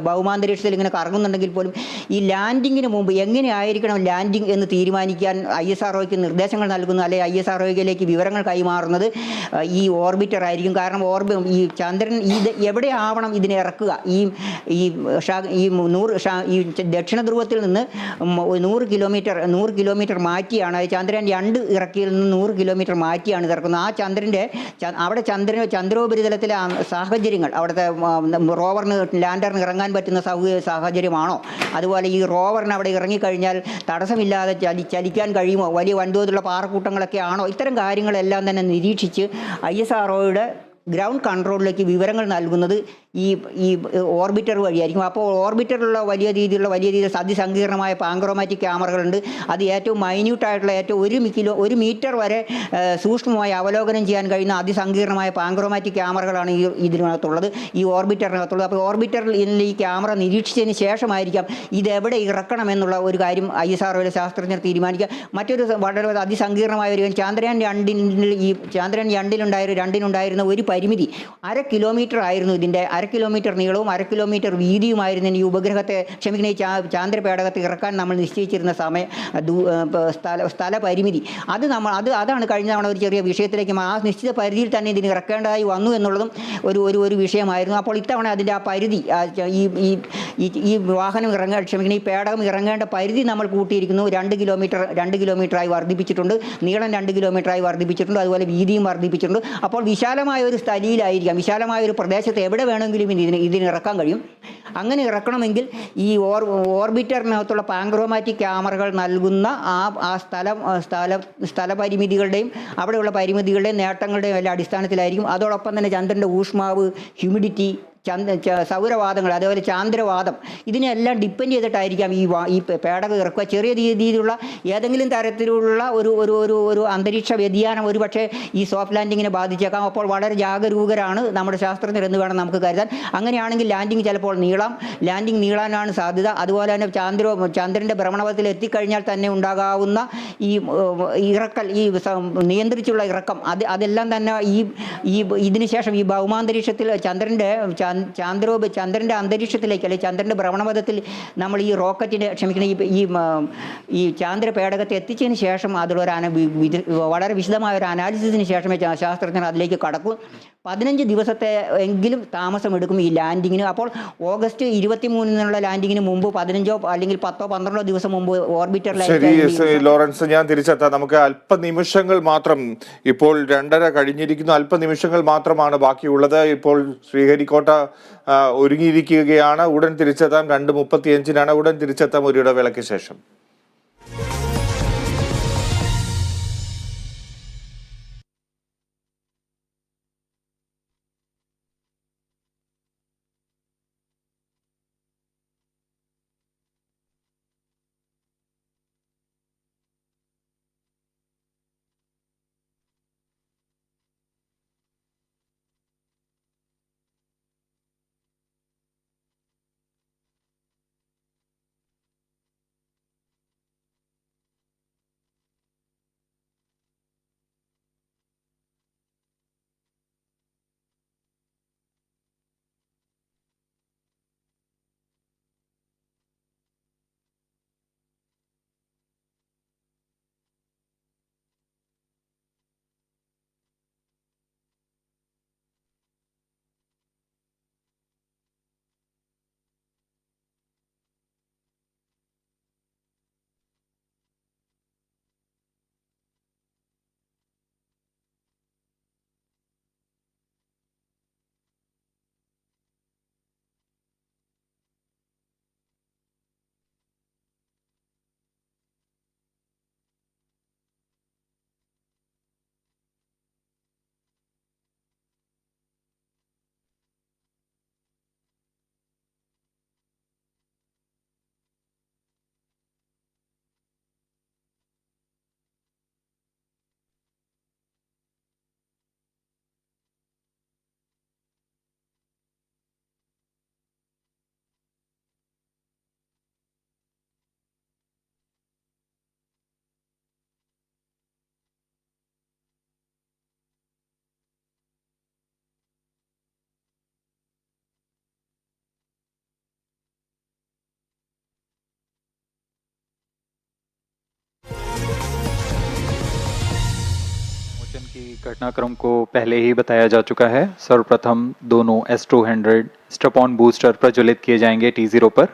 ഭൗമാന്തരീക്ഷത്തിൽ ഇങ്ങനെ കറങ്ങുന്നുണ്ടെങ്കിൽ പോലും ഈ ലാൻഡിങ്ങിന് മുമ്പ് എങ്ങനെയായിരിക്കണം ലാൻഡിങ് എന്ന് തീരുമാനിക്കാൻ ISROയ്ക്ക് നിർദ്ദേശങ്ങൾ നൽകുന്നു, അല്ലെങ്കിൽ ISROയിലേക്ക് വിവരങ്ങൾ കൈമാറുന്നത് ഈ ഓർബിറ്റർ ആയിരിക്കും. കാരണം ഈ ചന്ദ്രൻ എവിടെ ആവണം ഇതിനെ ഇറക്കുക. ഈ ദക്ഷിണ ധ്രുവത്തിൽ നിന്ന് 100 കിലോമീറ്റർ മാറ്റിയാണ് ചന്ദ്രയാൻ 2 ഇറക്കിയിൽ നിന്ന് 100 കിലോമീറ്റർ മാറ്റിയാണ് ഇറക്കുന്നത്. അവിടെ ചന്ദ്രോപരിതലത്തിലെ സാഹചര്യങ്ങൾ, അവിടുത്തെ റോവറിന് ലാൻഡറിന് ഇറങ്ങാൻ പറ്റുന്ന സാഹചര്യമാണോ, അതുപോലെ ഈ റോവറിന് അവിടെ ഇറങ്ങിക്കഴിഞ്ഞാൽ തടസ്സമില്ലാതെ ചലിക്കാൻ കഴിയുമോ, വലിയ വൻതോതിലുള്ള പാറക്കൂട്ടങ്ങളൊക്കെ ആണോ, ഇത്തരം കാര്യങ്ങളെല്ലാം തന്നെ നിരീക്ഷിച്ച് ISROയുടെ ഗ്രൗണ്ട് കൺട്രോളിലേക്ക് വിവരങ്ങൾ നൽകുന്നത് ഈ ഈ ഓർബിറ്റർ വഴിയായിരിക്കും. അപ്പോൾ ഓർബിറ്ററിലുള്ള വലിയ രീതിയിൽ അതിസങ്കീർണമായ പാങ്ക്രോമാറ്റിക് ക്യാമറകളുണ്ട്. അത് ഏറ്റവും മൈന്യൂട്ടായിട്ടുള്ള ഏറ്റവും 1 മീറ്റർ വരെ സൂക്ഷ്മമായി അവലോകനം ചെയ്യാൻ കഴിയുന്ന അതിസങ്കീർണമായ പാങ്ക്രോമാറ്റിക് ക്യാമറകളാണ് ഇതിനകത്തുള്ളത്, ഈ ഓർബിറ്ററിനകത്തുള്ളത്. അപ്പോൾ ഓർബിറ്ററിൽ ഈ ക്യാമറ നിരീക്ഷിച്ചതിന് ശേഷമായിരിക്കാം ഇതെവിടെ ഇറക്കണമെന്നുള്ള ഒരു കാര്യം ISROയിലെ ശാസ്ത്രജ്ഞർ തീരുമാനിക്കുക. മറ്റൊരു വളരെ അതിസങ്കീർണമായ ഒരു ചാന്ദ്രയാൻ 2-നുണ്ടായിരുന്ന ഒരു പരിമിതി 1/2 കിലോമീറ്റർ ആയിരുന്നു. ഇതിൻ്റെ 1/2 കിലോമീറ്റർ നീളവും 1/2 കിലോമീറ്റർ വീതിയുമായിരുന്നു ഈ ഉപഗ്രഹത്തെ ഈ ചാന്ദ്രപേടകത്തെ ഇറക്കാൻ നമ്മൾ നിശ്ചയിച്ചിരുന്ന സ്ഥല പരിമിതി. അതാണ് കഴിഞ്ഞ തവണ ഒരു ചെറിയ വിഷയത്തിലേക്ക് ആ നിശ്ചിത പരിധിയിൽ തന്നെ ഇതിന് ഇറക്കേണ്ടതായി വന്നു എന്നുള്ളതും ഒരു വിഷയമായിരുന്നു. അപ്പോൾ ഇത്തവണ അതിൻ്റെ ആ പരിധി ഈ വാഹനം ഈ പേടകം ഇറങ്ങേണ്ട പരിധി നമ്മൾ കൂട്ടിയിരിക്കുന്നു. 2 കിലോമീറ്ററായി വർദ്ധിപ്പിച്ചിട്ടുണ്ട്. നീളം 2 കിലോമീറ്ററായി വർദ്ധിപ്പിച്ചിട്ടുണ്ട്. അതുപോലെ വീതിയും വർദ്ധിപ്പിച്ചിട്ടുണ്ട്. അപ്പോൾ വിശാലമായ ഒരു സ്ഥലിയിലായിരിക്കാം, വിശാലമായ ഒരു പ്രദേശത്ത് എവിടെ വേണമെങ്കിലും ഇതിന് ഇറക്കാൻ കഴിയും. അങ്ങനെ ഇറക്കണമെങ്കിൽ ഈ ഓർബിറ്ററിനകത്തുള്ള പാങ്ക്രോമാറ്റിക് ക്യാമറകൾ നൽകുന്ന ആ സ്ഥലപരിമിതികളുടെയും അവിടെയുള്ള പരിമിതികളുടെയും നേട്ടങ്ങളുടെയും എല്ലാം അടിസ്ഥാനത്തിലായിരിക്കും. അതോടൊപ്പം തന്നെ ചന്ദ്രൻ്റെ ഊഷ്മാവ്, ഹ്യൂമിഡിറ്റി, സൗരവാദങ്ങൾ, അതേപോലെ ചാന്ദ്രവാദം, ഇതിനെല്ലാം ഡിപ്പെൻഡ് ചെയ്തിട്ടായിരിക്കാം ഈ പേടകം ഇറക്കുക. ചെറിയ രീതിയിലുള്ള ഏതെങ്കിലും തരത്തിലുള്ള ഒരു അന്തരീക്ഷ വ്യതിയാനം ഒരു പക്ഷേ ഈ സോഫ്റ്റ് ലാൻഡിങ്ങിനെ ബാധിച്ചേക്കാം. അപ്പോൾ വളരെ ജാഗരൂകരാണ് നമ്മുടെ ശാസ്ത്രജ്ഞർ എന്ന് വേണം നമുക്ക് കരുതാൻ. അങ്ങനെയാണെങ്കിൽ ലാൻഡിങ് ചിലപ്പോൾ നീളാനാണ് സാധ്യത. അതുപോലെ തന്നെ ചന്ദ്രൻ്റെ ഭ്രമണപഥത്തിൽ എത്തിക്കഴിഞ്ഞാൽ തന്നെ ഉണ്ടാകാവുന്ന ഈ ഇറക്കൽ, ഈ നിയന്ത്രിച്ചുള്ള ഇറക്കം, അതെല്ലാം തന്നെ ഇതിന് ശേഷം ഈ ഭൗമാന്തരീക്ഷത്തിൽ ചന്ദ്രൻ്റെ അന്തരീക്ഷത്തിലേക്ക്, അല്ലെങ്കിൽ ചന്ദ്രൻ്റെ ഭ്രമണപഥത്തിൽ നമ്മൾ ഈ റോക്കറ്റിനെ ഈ ചാന്ദ്രപേടകത്തെ എത്തിച്ചതിന് ശേഷം വളരെ വിശദമായ ഒരു അനാലിസിസിന് ശേഷമേ ശാസ്ത്രജ്ഞർ അതിലേക്ക് കടക്കും. 15 ദിവസത്തെ എങ്കിലും താമസമെടുക്കും ഈ ലാൻഡിങ്ങിന്. അപ്പോൾ ഓഗസ്റ്റ് 23-നുള്ള ലാൻഡിങ്ങിന് മുമ്പ് 15 അല്ലെങ്കിൽ 10-12 ദിവസം മുമ്പ് ഓർബിറ്ററിൽ. ലോറൻസ്, ഞാൻ തിരിച്ചെത്താം. നമുക്ക് അല്പനിമിഷങ്ങൾ മാത്രം, ഇപ്പോൾ 2:30 കഴിഞ്ഞിരിക്കുന്നു, അല്പനിമിഷങ്ങൾ മാത്രമാണ് ബാക്കിയുള്ളത്. ഇപ്പോൾ ശ്രീഹരിക്കോട്ട ഒരുങ്ങിയിരിക്കുകയാണ്. ഉടൻ തിരിച്ചെത്താം. 2:35-നാണ്. ഉടൻ തിരിച്ചെത്താം ഒരു ഇടവേളയ്ക്ക് ശേഷം. की घटनाक्रम को पहले ही बताया जा चुका है। सर्वप्रथम दोनों S-200 स्ट्रप-ऑन बूस्टर प्रज्वलित किए जाएंगे T0 पर।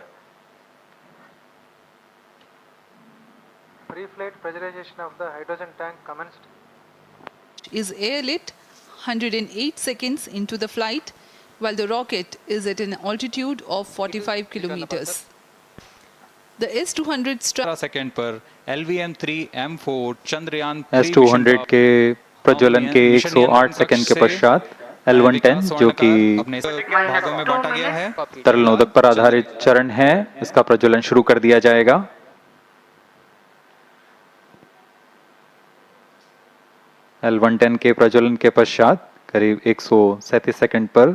Pre-flight pressurization of the hydrogen tank commenced. Is airlit 108 seconds into the flight while the rocket is at an altitude of 45 kilometers. The S-200 second पर LVM-3 M4 चंद्रयान S-200 के प्रज्वलन के 108 सेकंड के पश्चात L110 जो कि अपने भागों में बांटा गया है। तरल नोदक पर आधारित चरण है, इसका प्रज्वलन शुरू कर दिया जाएगा। L110 के प्रज्वलन के पश्चात करीब 137 सेकंड पर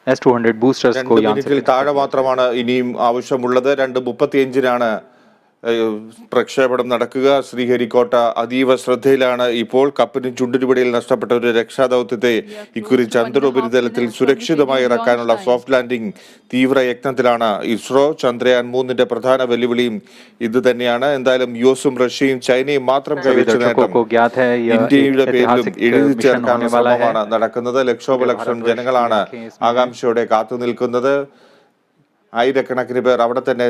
S200 बूस्टर्स को 2 മിനിറ്റിൽ താഴെ മാത്രമാണ് ഇനിയും ആവശ്യമുള്ളത്. 2:35-നാണ് പ്രക്ഷേപണം നടക്കുക. ശ്രീഹരിക്കോട്ട അതീവ ശ്രദ്ധയിലാണ് ഇപ്പോൾ. കപ്പലിന് ചുണ്ടിനുപിടിയിൽ നഷ്ടപ്പെട്ട ഒരു രക്ഷാദൌത്യത്തെ ഇക്കുറി ചന്ദ്രോപരിതലത്തിൽ സുരക്ഷിതമായി ഇറക്കാനുള്ള സോഫ്റ്റ് ലാൻഡിംഗ് തീവ്ര യത്നത്തിലാണ് ഇസ്രോ. ചന്ദ്രയാൻ 3-ന്റെ പ്രധാന വെല്ലുവിളിയും ഇത് തന്നെയാണ്. എന്തായാലും യുഎസും റഷ്യയും ചൈനയും മാത്രം കൈവച്ച നേട്ടം ഇന്ത്യയുടെ പേരിലും എഴുതി ചേർക്കാനുള്ള ശ്രമമാണ് നടക്കുന്നത്. ലക്ഷോപലക്ഷം ജനങ്ങളാണ് ആകാംക്ഷയോടെ കാത്തു നിൽക്കുന്നത്. ആയിരക്കണക്കിന് പേർ അവിടെ തന്നെ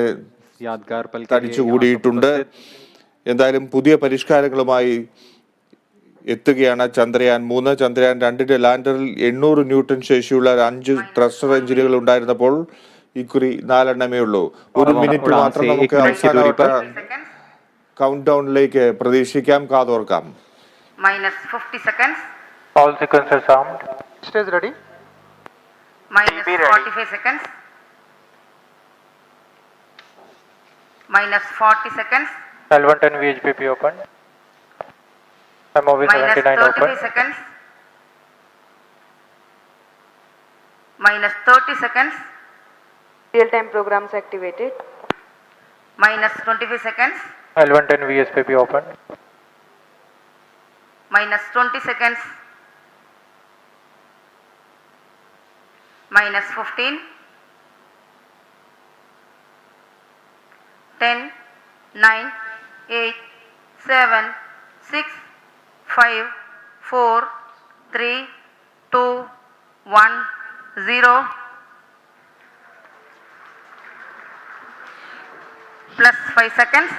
തടിച്ചുകൂടിയിട്ടുണ്ട്. എന്തായാലും പുതിയ പരിഷ്കാരങ്ങളുമായി എത്തുകയാണ് ചന്ദ്രയാൻ 3. ചന്ദ്രയാൻ 2-ന്റെ ലാൻഡറിൽ 800 ന്യൂട്ടൺ ശേഷിയുള്ള 5 ത്രസ്റ്റർ എഞ്ചിനുകൾ ഉണ്ടായിരുന്നപ്പോൾ ഇക്കുറി 4 എണ്ണമേ ഉള്ളൂ. 1 മിനിറ്റ് മാത്രം നമുക്ക് അവസാനവട്ട കൗണ്ട് ഡൗണിലേക്ക് പ്രതീക്ഷിക്കാം, കാതോർക്കാം. -50 seconds. All sequences armed. Stage ready. -45 seconds. -40 seconds. L110 VHPP open. MOV 79 -33 open. seconds. -30 seconds. Real-time programs activated. -25 seconds. L110 VSPP open. -20 seconds. -15. 10, 9, 8, 7, 6, 5, 4, 3, 2, 1, 0. Plus 5 seconds.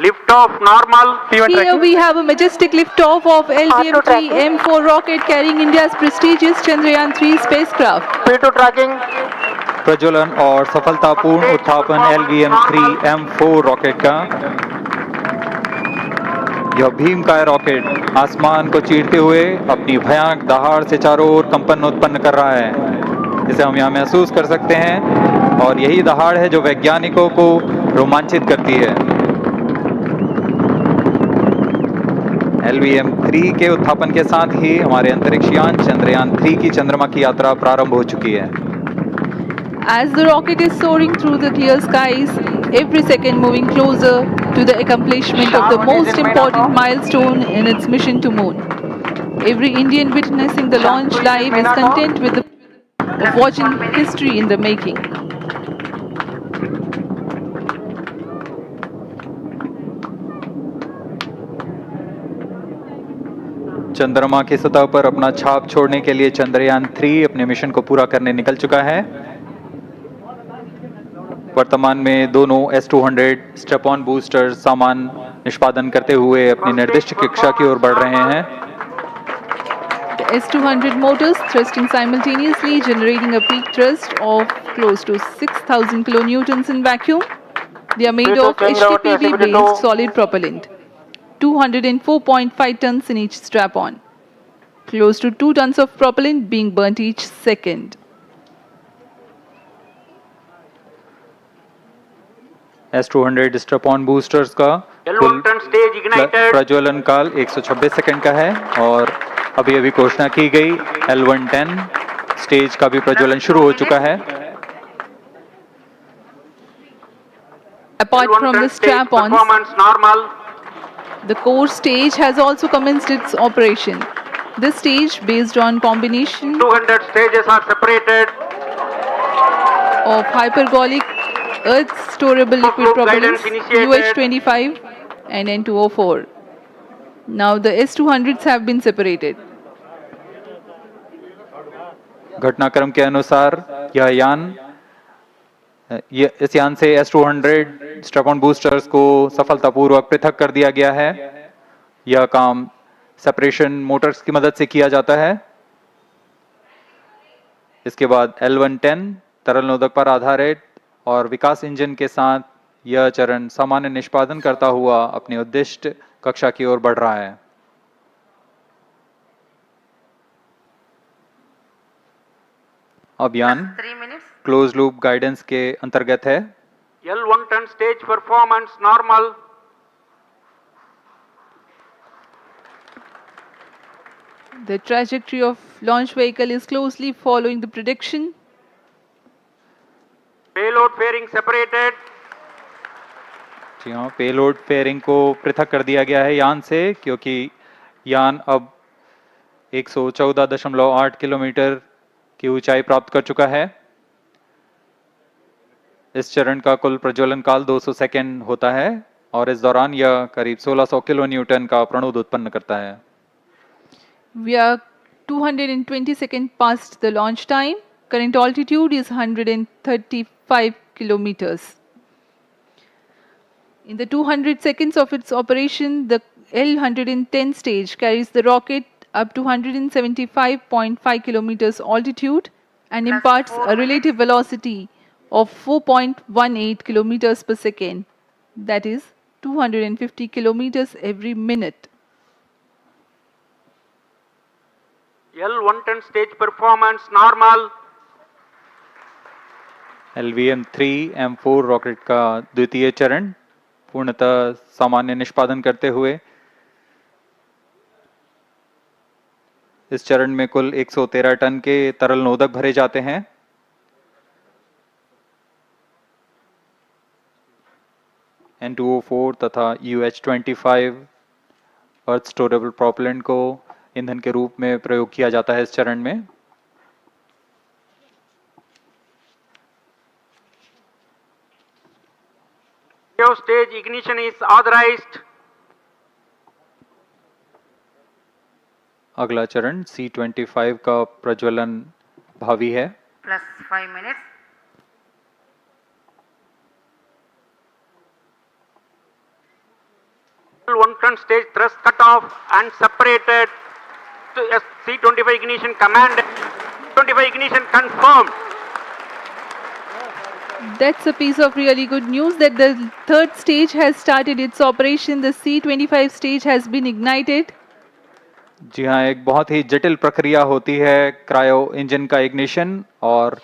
Lift off normal. Here we have a majestic liftoff of LTM-3 M4 rocket carrying India's prestigious Chandrayaan-3 spacecraft. P2 tracking. प्रज्वलन और सफलतापूर्ण उत्थापन LVM-3 M4 रॉकेट का। यह भीमकाय रॉकेट आसमान को चीरते हुए अपनी भयानक दहाड़ से चारों ओर कंपन उत्पन्न कर रहा है, जिसे हम यहाँ महसूस कर सकते हैं। और यही दहाड़ है जो वैज्ञानिकों को रोमांचित करती है। LVM-3 के उत्थापन के साथ ही हमारे अंतरिक्ष यान चंद्रयान-3 की चंद्रमा की यात्रा प्रारंभ हो चुकी है। As the rocket is soaring through the clear skies, every second moving closer to the accomplishment of the most important milestone in its mission to moon. Every Indian witnessing the launch live is content with of watching history in the making. चंद्रमा की सतह पर अपना छाप छोड़ने के लिए चंद्रयान-3 अपने मिशन को पूरा करने निकल चुका है। वर्तमान में दोनों S200 स्टेप ऑन बूस्टर सामान निष्पादन करते हुए अपनी निर्दिष्ट कक्षा की ओर बढ़ रहे हैं। The S200 motors thrusting simultaneously, generating a peak thrust of close to 6,000 kilonewtons in vacuum. They are made of HTPB-based solid propellant, 204.5 tons in each strap-on, close to 2 tons of propellant being burnt each second. S200 step on boosters का कुल प्रज्वलन काल 126 सेकंड का है और अभी अभी घोषणा की गई L110 स्टेज का भी प्रज्वलन शुरू हो चुका है। Apart from the strap-ons, the core stage has also commenced its operation. This stage, based on combination 200 stages are separated. of hypergolic earth storable liquid propellants UH-25 and N2O4. Now the S200s have been separated. घटनाक्रम के अनुसार इस यान से S200 स्टेप ऑन बूस्टर्स को सफलतापूर्वक पृथक कर दिया गया है। यह काम सेपरेशन मोटर्स की मदद से किया जाता है। इसके बाद L110 तरल नोदक पर आधारित और विकास इंजन के साथ यह चरण सामान्य निष्पादन करता हुआ अपनी उद्दिष्ट कक्षा की ओर बढ़ रहा है। अभियान plus 3 minutes. Close loop guidance के अंतर्गत है। L110 stage performance normal. The trajectory of launch vehicle is closely following the prediction. Payload fairing separated. जी हाँ, पेलोड फेयरिंग को पृथक कर दिया गया है यान से, क्योंकि यान अब 114.8 किलोमीटर की ऊंचाई प्राप्त कर चुका है। इस चरण का कुल प्रज्वलन काल 200 सेकेंड होता है और इस दौरान यह करीब 1600 किलो न्यूटन का प्रणोद उत्पन्न करता है। We are 220 seconds past the launch time. Current altitude is 135 kilometers. In the 200 seconds of its operation, the L110 stage carries the rocket up to 175.5 kilometers altitude and Plus imparts 4 a relative velocity of 4.18 kilometers per second. That is 250 kilometers every minute. L110 stage performance normal. LVM-3 M4 rocket का द्वितीय चरण पूर्णतः सामान्य निष्पादन करते हुए इस चरण में कुल 113 टन के तरल नोदक भरे जाते हैं। N2O4 तथा UH-25 अर्थ स्टोरेबल प्रोपेलेंट को ईंधन के रूप में प्रयोग किया जाता है इस चरण में। Stage ignition is authorized. अगला चरण C-25 का प्रज्वलन भावी है। Plus 5 minutes. L110 stage thrust cut off and separated. To C-25 ignition command. 25 ignition confirmed. That's a piece of really good news that the third stage has started its operation. The C-25 stage has been ignited. जी हाँ, एक बहुत ही जटिल प्रक्रिया होती है क्रायो इंजन का इग्निशन, और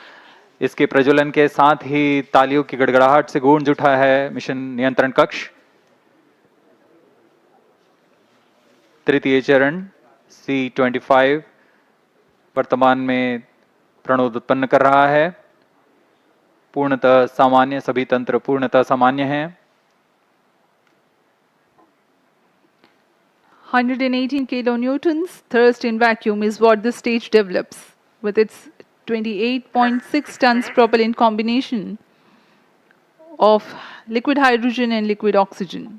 इसके प्रज्वलन के साथ ही तालियों की गड़गड़ाहट से गूंज उठा है मिशन नियंत्रण कक्ष। तृतीय चरण C-25 वर्तमान में प्रणोद उत्पन्न कर रहा है। पूर्णतः सामान्य, सभी तंत्र पूर्णतः सामान्य हैं। 118 kilonewtons thrust in vacuum is what this stage develops with its 28.6 tons propellant combination of liquid hydrogen and liquid oxygen.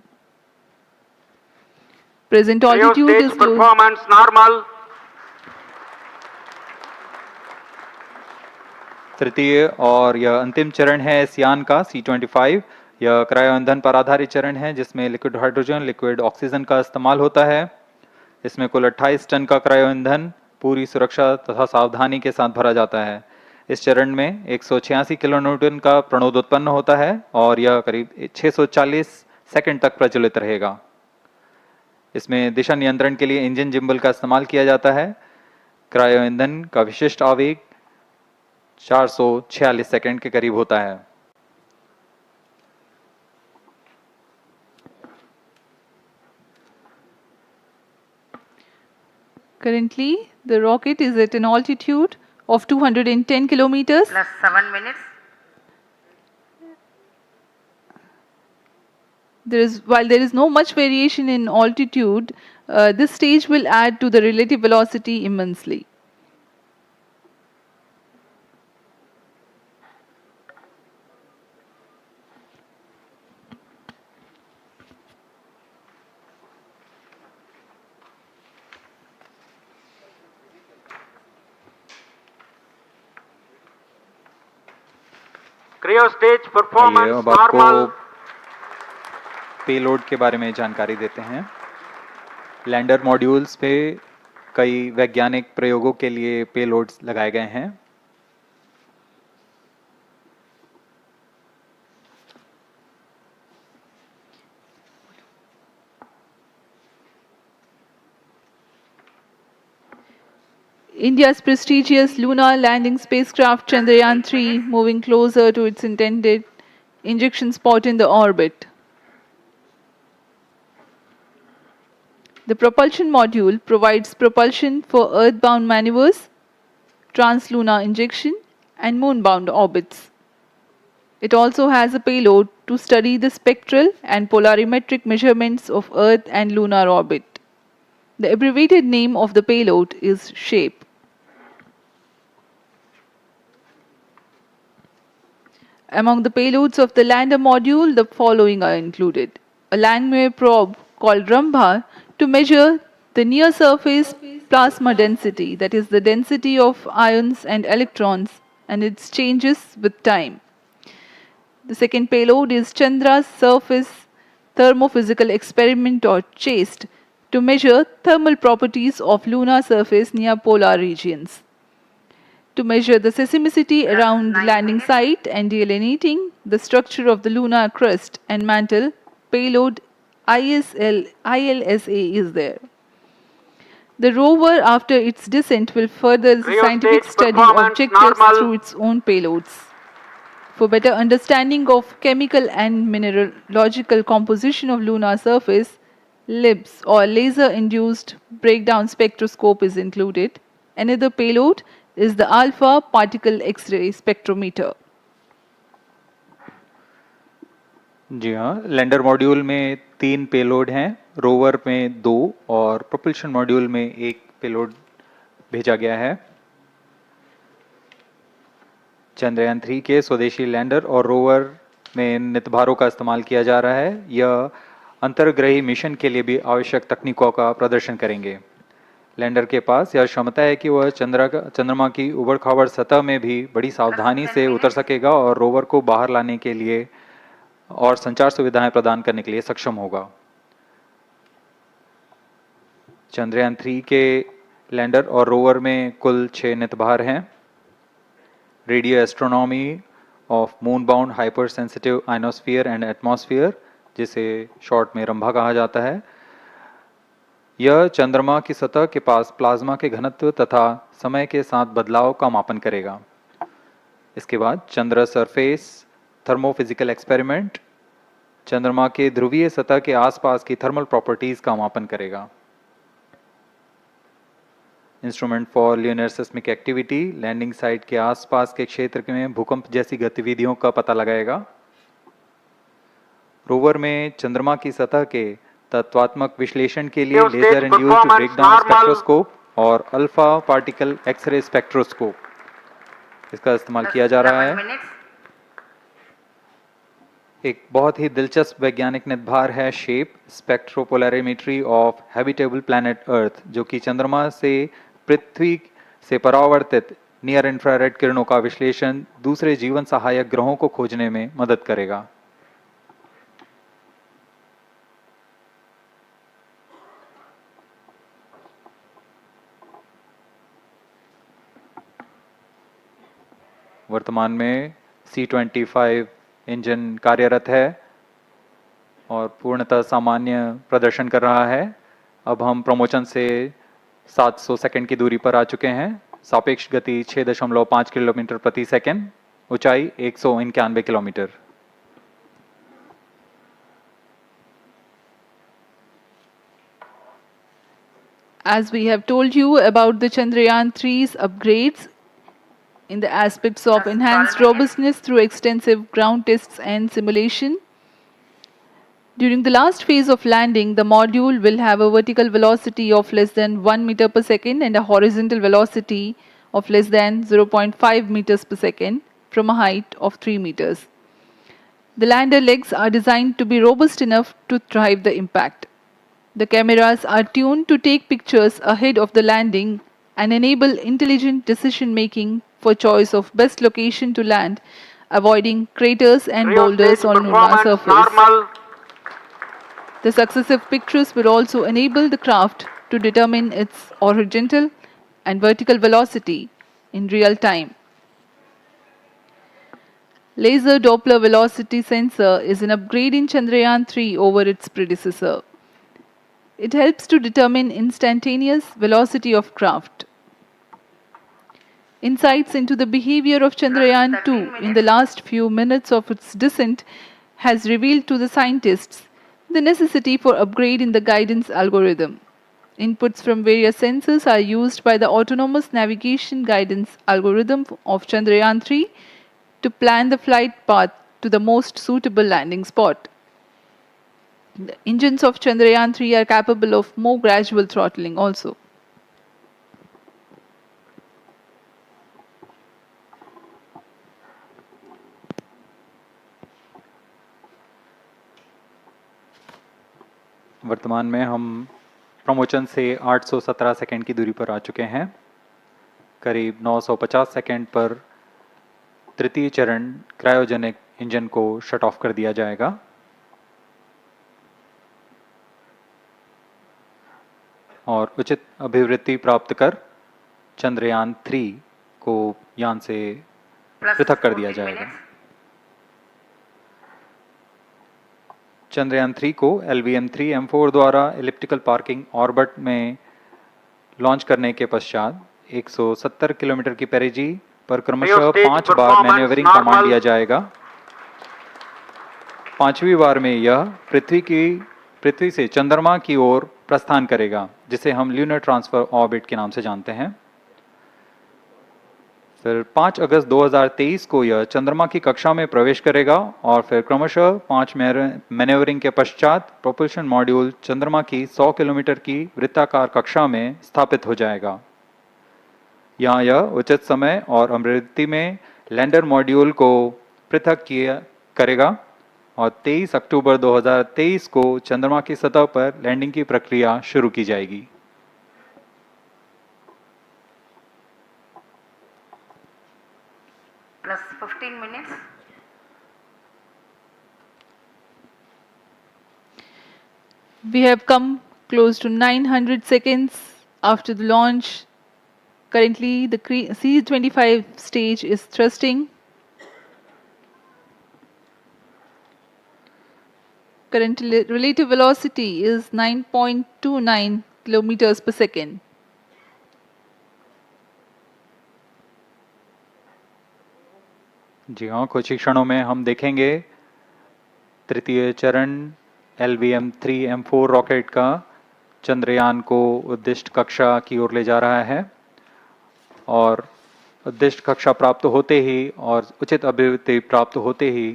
Present altitude Stage is close. performance normal. तृतीय और यह अंतिम चरण है इस यान का C-25। यह क्रायो ईंधन पर आधारित चरण है जिसमें लिक्विड हाइड्रोजन, लिक्विड ऑक्सीजन का इस्तेमाल होता है। इसमें कुल 28 टन का क्रायो ईंधन पूरी सुरक्षा तथा सावधानी के साथ भरा जाता है। इस चरण में 186 किलो न्यूटन का प्रणोद उत्पन्न होता है और यह करीब 640 सेकंड तक प्रज्वलित रहेगा। इसमें दिशा नियंत्रण के लिए इंजन जिम्बल का इस्तेमाल किया जाता है। क्रायो ईंधन का विशिष्ट आवेग 446 सेकंड के करीब होता है। Currently, the rocket is at an altitude of 210 kilometers. Plus 7 minutes. While there is no much variation in altitude, this stage will add to the relative velocity immensely. Cryo stage आइए performance अब आपको normal. पेलोड के बारे में जानकारी देते हैं। लैंडर मॉड्यूल्स पे कई वैज्ञानिक प्रयोगों के लिए पेलोड्स लगाए गए हैं। India's prestigious lunar landing spacecraft Chandrayaan-3 moving closer to its intended injection spot in the orbit. The propulsion module provides propulsion for earthbound maneuvers, translunar injection, and moonbound orbits. It also has a payload to study the spectral and polarimetric measurements of Earth and lunar orbit. The abbreviated name of the payload is SHAPE. Among the payloads of the lander module, the following are included. A Langmuir probe called Rambha to measure the near surface plasma density, that is the density of ions and electrons, and its changes with time. The second payload is Chandra's surface thermophysical experiment, or CHASTE, to measure thermal properties of lunar surface near polar regions. To measure the seismicity around the landing site and delineating the structure of the lunar crust and mantle, payload ILSA is there. The rover, after its descent, will further the scientific Rheostat study performance objectives normal. through its own payloads. For better understanding of chemical and mineralogical composition of lunar surface, LIBS, or laser-induced breakdown spectroscope, is included. Another payload is the alpha particle X-ray spectrometer. जी हाँ, लैंडर मॉड्यूल में 3 पेलोड हैं, रोवर में 2 और प्रोपल्शन मॉड्यूल में 1 पेलोड भेजा गया है। चंद्रयान 3 के स्वदेशी लैंडर और रोवर में नितभारों का इस्तेमाल किया जा रहा है। यह अंतर्ग्रही मिशन के लिए भी आवश्यक तकनीकों का प्रदर्शन करेंगे। लैंडर के पास यह क्षमता है कि वह चंद्रमा की उबड़-खाबड़ सतह में भी बड़ी सावधानी से उतर सकेगा और रोवर को बाहर लाने के लिए और संचार सुविधाएं प्रदान करने के लिए सक्षम होगा। चंद्रयान 3 के लैंडर और रोवर में कुल 6 नितभार हैं। Radio astronomy of moon bound hyper sensitive ionosphere and atmosphere, जिसे शॉर्ट में रंभा कहा जाता है, यह चंद्रमा की सतह के पास प्लाज्मा के घनत्व तथा समय के साथ बदलाव का मापन करेगा। इसके बाद चंद्र सरफेस थर्मोफिजिकल एक्सपेरिमेंट चंद्रमा के ध्रुवीय सतह के आसपास की थर्मल प्रॉपर्टीज का मापन करेगा। Instrument for lunar seismic activity landing site के आसपास के क्षेत्र में भूकंप जैसी गतिविधियों का पता लगाएगा। रोवर में चंद्रमा की सतह के तत्वात्मक विश्लेषण के लिए लेजर इंड्यूस्ड ब्रेकडाउन स्पेक्ट्रोस्कोप और अल्फा पार्टिकल एक्सरे स्पेक्ट्रोस्कोप इसका इस्तेमाल किया जा रहा है। एक बहुत ही दिलचस्प वैज्ञानिक निर्धार है shape स्पेक्ट्रोपोलैरिमेट्री of habitable planet earth, जो कि चंद्रमा से पृथ्वी से परावर्तित नियर इंफ्रारेड किरणों का विश्लेषण दूसरे जीवन सहायक ग्रहों को खोजने में मदद करेगा। वर्तमान में C-25 इंजन कार्यरत है और पूर्णतः सामान्य प्रदर्शन कर रहा है। अब हम प्रमोशन से 700 सेकंड की दूरी पर आ चुके हैं। सापेक्ष गति 6.5 किलोमीटर प्रति सेकंड, ऊंचाई 191 kilometre. As we have told you about the Chandrayaan-3's upgrades in the aspects of enhanced robustness through extensive ground tests and simulation. During the last phase of landing, the module will have a vertical velocity of less than 1 meter per second and a horizontal velocity of less than 0.5 meters per second from a height of 3 meters. The lander legs are designed to be robust enough to thrive the impact. The cameras are tuned to take pictures ahead of the landing and enable intelligent decision making for choice of best location to land, avoiding craters and boulders on lunar surface. Normal. The successive pictures will also enable the craft to determine its horizontal and vertical velocity in real time. Laser Doppler velocity sensor is an upgrade in Chandrayaan-3 over its predecessor. It helps to determine instantaneous velocity of craft. Insights into the behavior of Chandrayaan-2 in the last few minutes of its descent has revealed to the scientists the necessity for upgrade in the guidance algorithm. Inputs from various sensors are used by the autonomous navigation guidance algorithm of Chandrayaan-3 to plan the flight path to the most suitable landing spot. The engines of Chandrayaan-3 are capable of more gradual throttling also. वर्तमान में हम प्रमोशन से 817 सेकंड की दूरी पर आ चुके हैं। करीब 950 सेकंड पर तृतीय चरण क्रायोजेनिक इंजन को शट ऑफ कर दिया जाएगा और उचित अभिवृद्धि प्राप्त कर चंद्रयान 3 को यान से पृथक कर दिया जाएगा। चंद्रयान 3 को LVM-3 M4 द्वारा एलिप्टिकल पार्किंग ऑर्बिट में लॉन्च करने के पश्चात 170 किलोमीटर की पेरिजी पर क्रमशः 5 बार मैन्यूवरिंग कमांड दिया जाएगा। 5वीं बार में यह पृथ्वी से चंद्रमा की ओर प्रस्थान करेगा, जिसे हम ल्यूनर ट्रांसफर ऑर्बिट के नाम से जानते हैं। फिर 5 अगस्त 2023 को यह चंद्रमा की कक्षा में प्रवेश करेगा और फिर क्रमशः 5 मैन्यूवरिंग के पश्चात प्रोपल्शन मॉड्यूल चंद्रमा की 100 किलोमीटर की वृत्ताकार कक्षा में स्थापित हो जाएगा। यहाँ यह उचित समय और अभिवृद्धि में लैंडर मॉड्यूल को पृथक करेगा और 23 अक्टूबर 2023 को चंद्रमा की सतह पर लैंडिंग की प्रक्रिया शुरू की जाएगी। Plus 15 minutes. We have come close to 900 seconds after the launch. Currently, the C-25 stage is thrusting. Current relative velocity is 9.29 kilometers per second. जी हाँ, कुछ ही क्षणों में हम देखेंगे तृतीय चरण LVM-3 M4 रॉकेट का चंद्रयान को उद्दिष्ट कक्षा की ओर ले जा रहा है और उद्दिष्ट कक्षा प्राप्त होते ही और उचित अभिवृद्धि प्राप्त होते ही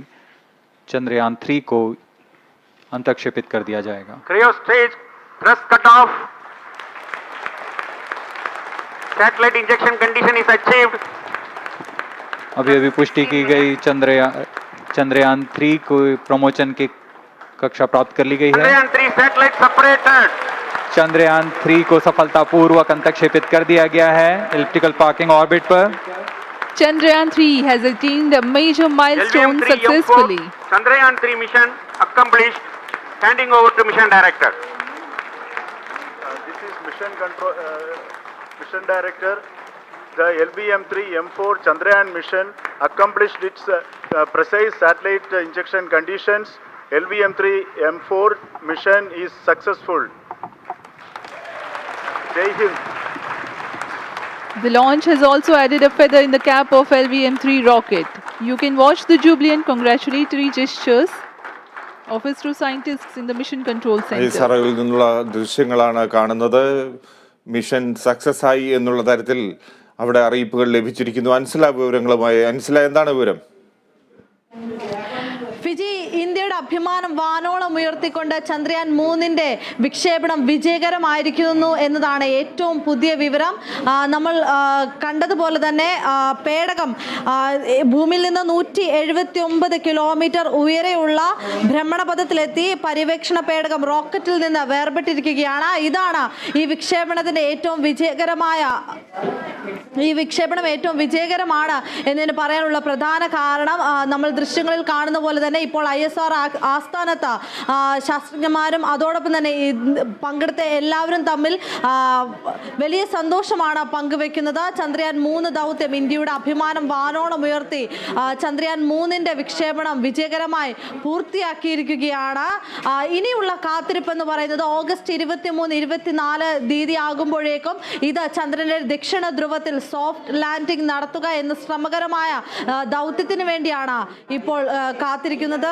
चंद्रयान 3 को अंतक्षेपित कर दिया जाएगा। Cryo stage thrust cutoff. Satellite injection condition is achieved. अभी पुष्टि की गई चंद्रयान 3 को प्रमोशन की कक्षा प्राप्त कर ली गई है। Chandrayaan 3 satellite separated. चंद्रयान 3 को सफलतापूर्वक अंतक्षेपित कर दिया गया है एलिप्टिकल पार्किंग ऑर्बिट पर। Chandrayaan 3 has attained a major milestone successfully. Chandrayaan 3 mission accomplished. Handing over to mission director. This is mission director. The LVM-3 M4 Chandrayaan mission accomplished its precise satellite injection conditions. LVM-3 M4 mission is successful. Jai Hind. The launch has also added a feather in the cap of LVM-3 rocket. You can watch the jubilant congratulatory gestures of ISRO scientists in the mission control center. ISROയിൽ നിന്നുള്ള ദൃശ്യങ്ങളാണ് കാണുന്നത്. മിഷൻ സക്സസ് ആയി എന്നുള്ള തരത്തിൽ അവിടെ അറിയിപ്പുകൾ ലഭിച്ചിരിക്കുന്നു. അൻസില വിവരങ്ങളുമായി. അൻസില, എന്താണ് വിവരം? ഫിജി, ഇന്ത്യയുടെ അഭിമാനം വാനോളം ഉയർത്തിക്കൊണ്ട് ചന്ദ്രയാൻ 3ന്റെ വിക്ഷേപണം വിജയകരമായിരിക്കുന്നു എന്നതാണ് ഏറ്റവും പുതിയ വിവരം. നമ്മൾ കണ്ടതുപോലെ തന്നെ പേടകം ഭൂമിയിൽ നിന്ന് 179 കിലോമീറ്റർ ഉയരെയുള്ള ഭ്രമണപഥത്തിലെത്തി പര്യവേക്ഷണ പേടകം റോക്കറ്റിൽ നിന്ന് വേർപെട്ടിരിക്കുകയാണ്. ഇതാണ് ഈ വിക്ഷേപണത്തിന്റെ ഏറ്റവും വിജയകരമാണ് എന്നതിന് പറയാനുള്ള പ്രധാന കാരണം. നമ്മൾ ദൃശ്യങ്ങളിൽ കാണുന്ന പോലെ തന്നെ ഇപ്പോൾ ISR ആസ്ഥാനത്ത് ശാസ്ത്രജ്ഞന്മാരും അതോടൊപ്പം തന്നെ പങ്കെടുത്ത എല്ലാവരും തമ്മിൽ വലിയ സന്തോഷമാണ് പങ്കുവെക്കുന്നത്. ചന്ദ്രയാൻ 3 ദൗത്യം ഇന്ത്യയുടെ അഭിമാനം വാനോളം ഉയർത്തി ചന്ദ്രയാൻ 3ന്റെ വിക്ഷേപണം വിജയകരമായി പൂർത്തിയാക്കിയിരിക്കുകയാണ്. ഇനിയുള്ള കാത്തിരിപ്പ് എന്ന് പറയുന്നത് ഓഗസ്റ്റ് 23-24 തീയതി ആകുമ്പോഴേക്കും ഇത് ചന്ദ്രന്റെ ദക്ഷിണ ധ്രുവത്തിൽ സോഫ്റ്റ് ലാൻഡിംഗ് നടത്തുക എന്ന ശ്രമകരമായ ദൗത്യത്തിന് വേണ്ടിയാണ് ഇപ്പോൾ കാത്തിരിക്കുന്നത്.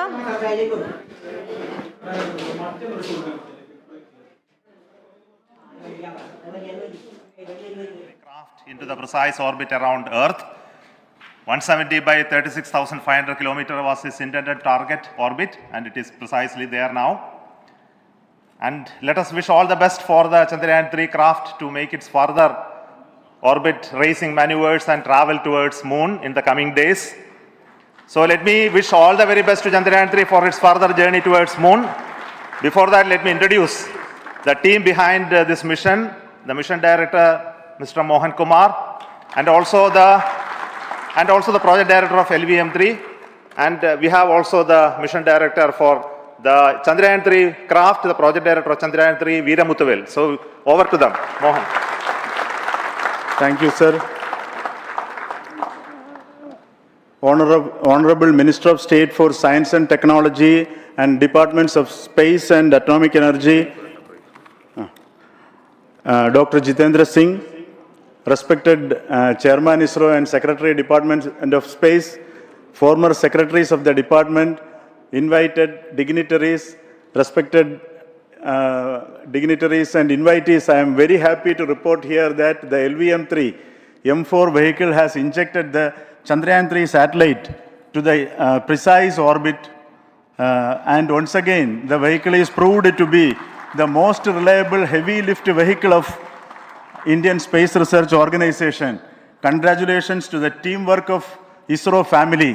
Into the precise orbit around Earth. 170 by 36,500 kilometer was its intended target orbit, and it is precisely there now. And let us wish all the best for the Chandrayaan-3 craft to make its further orbit racing maneuvers and travel towards moon in the coming days. So let me wish all the very best to Chandrayaan-3 for its further journey towards moon. Before that, let me introduce the team behind this mission, the mission director, Mr. Mohan Kumar, and also the project director of LVM3, and we have also the mission director for the Chandrayaan-3 craft, the project director of Chandrayaan-3, Veeramuthuvel. So over to them, Mohan. Thank you, sir. Honorable Minister of State for Science and Technology and Departments of Space and Atomic Energy, Dr. Jitendra Singh, respected Chairman ISRO and Secretary Department of Space, former secretaries of the department, invited dignitaries, respected dignitaries and invitees, I am very happy to report here that the LVM-3 M4 vehicle has injected the Chandrayaan-3 satellite to the precise orbit, and once again the vehicle is proved to be the most reliable heavy lift vehicle of Indian Space Research Organization. Congratulations to the teamwork of ISRO family.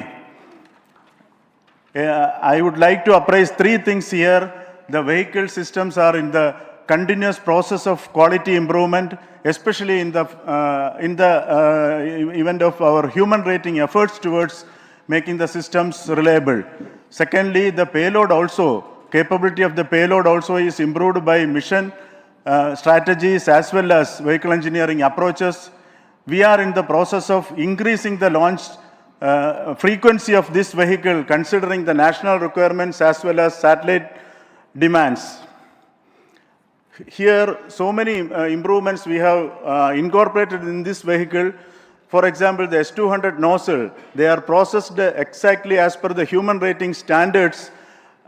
I would like to appraise 3 things here. The vehicle systems are in the continuous process of quality improvement, especially in the event of our human rating efforts towards making the systems reliable. Secondly, the payload also, capability of the payload also is improved by mission strategies as well as vehicle engineering approaches. We are in the process of increasing the launch frequency of this vehicle considering the national requirements as well as satellite demands. Here, so many improvements we have incorporated in this vehicle. For example, the S200 nozzle, they are processed exactly as per the human rating standards,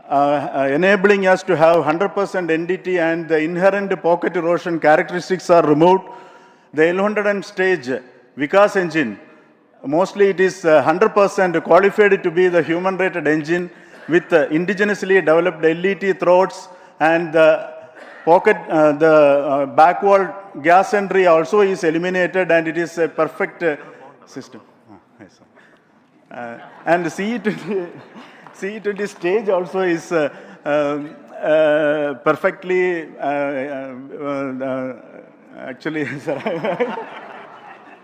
enabling us to have 100% NDT, and the inherent pocket erosion characteristics are removed. The L100 stage Vikas engine, mostly it is 100% qualified to be the human rated engine with indigenously developed LET throats, and the pocket, the backwall gas entry also is eliminated, and it is a perfect system. And CE20 stage also is perfectly, actually, sir.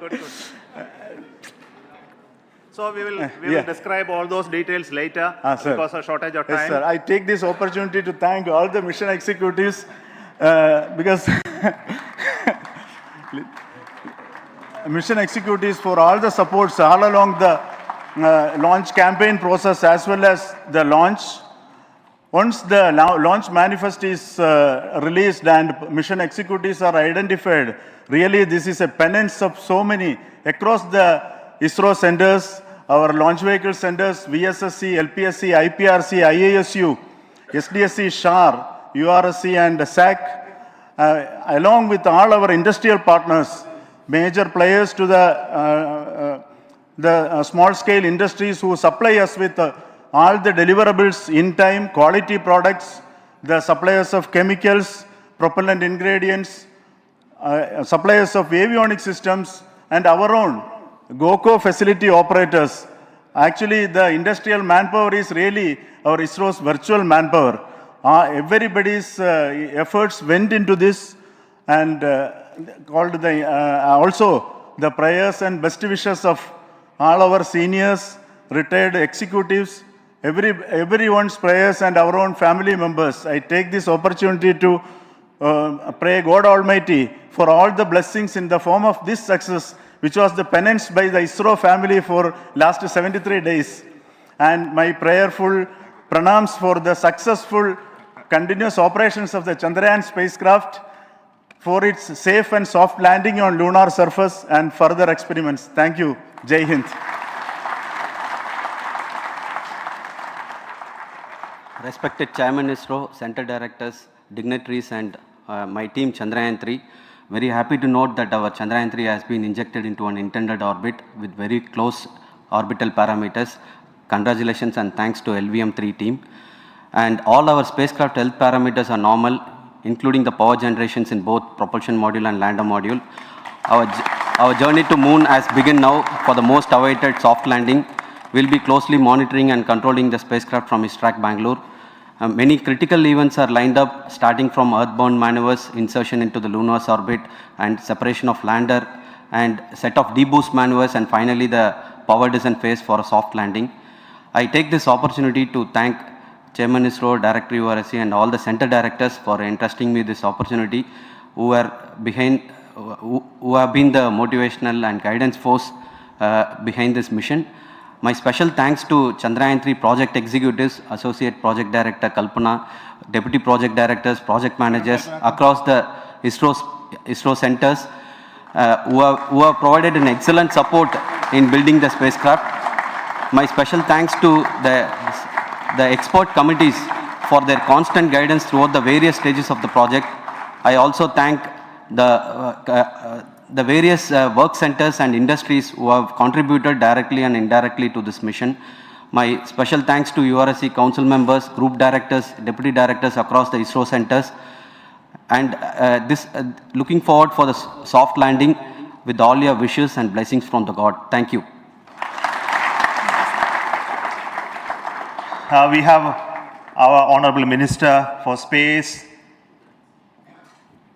Good. So we will describe all those details later because of shortage of time. Yes, sir. I take this opportunity to thank all the mission executives because mission executives for all the supports all along the launch campaign process as well as the launch. Once the launch manifest is released and mission executives are identified, really this is a penance of so many across the ISRO centers, our launch vehicle centers, VSSC, LPSC, IPRC, IASU, SDSC, SHAR, URSC and SAC, along with all our industrial partners, major players to the small-scale industries who supply us with all the deliverables in time, quality products, the suppliers of chemicals, propellant ingredients, suppliers of avionics systems, and our own GOCO facility operators. Actually, the industrial manpower is really our ISRO's virtual manpower. Everybody's efforts went into this, and called the also the prayers and best wishes of all our seniors, retired executives, everyone's prayers and our own family members, I take this opportunity to pray God Almighty for all the blessings in the form of this success, which was the penance by the ISRO family for last 73 days. And my prayerful pranams for the successful continuous operations of the Chandrayaan spacecraft, for its safe and soft landing on lunar surface and further experiments. Thank you. Jai Hind. Respected Chairman ISRO, Center Directors, dignitaries and my team Chandrayaan-3, very happy to note that our Chandrayaan-3 has been injected into an intended orbit with very close orbital parameters. Congratulations and thanks to LVM-3 team. And all our spacecraft health parameters are normal, including the power generations in both propulsion module and lander module. Our journey to moon has begun now for the most awaited soft landing. We'll be closely monitoring and controlling the spacecraft from ISRAC Bangalore. Many critical events are lined up, starting from earthbound maneuvers, insertion into the lunar orbit, and separation of lander, and set of deboost maneuvers, and finally the power descent phase for a soft landing. I take this opportunity to thank Chairman ISRO, Director URSC, and all the center directors for entrusting me this opportunity, who have been the motivational and guidance force behind this mission. My special thanks to Chandrayaan-3 project executives, Associate Project Director Kalpana, Deputy Project Directors, Project Managers across the ISRO centers who have provided an excellent support in building the spacecraft. My special thanks to the expert committees for their constant guidance throughout the various stages of the project. I also thank the various work centers and industries who have contributed directly and indirectly to this mission. My special thanks to URSC council members, group directors, deputy directors across the ISRO centers, and looking forward for the soft landing with all your wishes and blessings from the God. Thank you. We have our Honorable Minister for Space,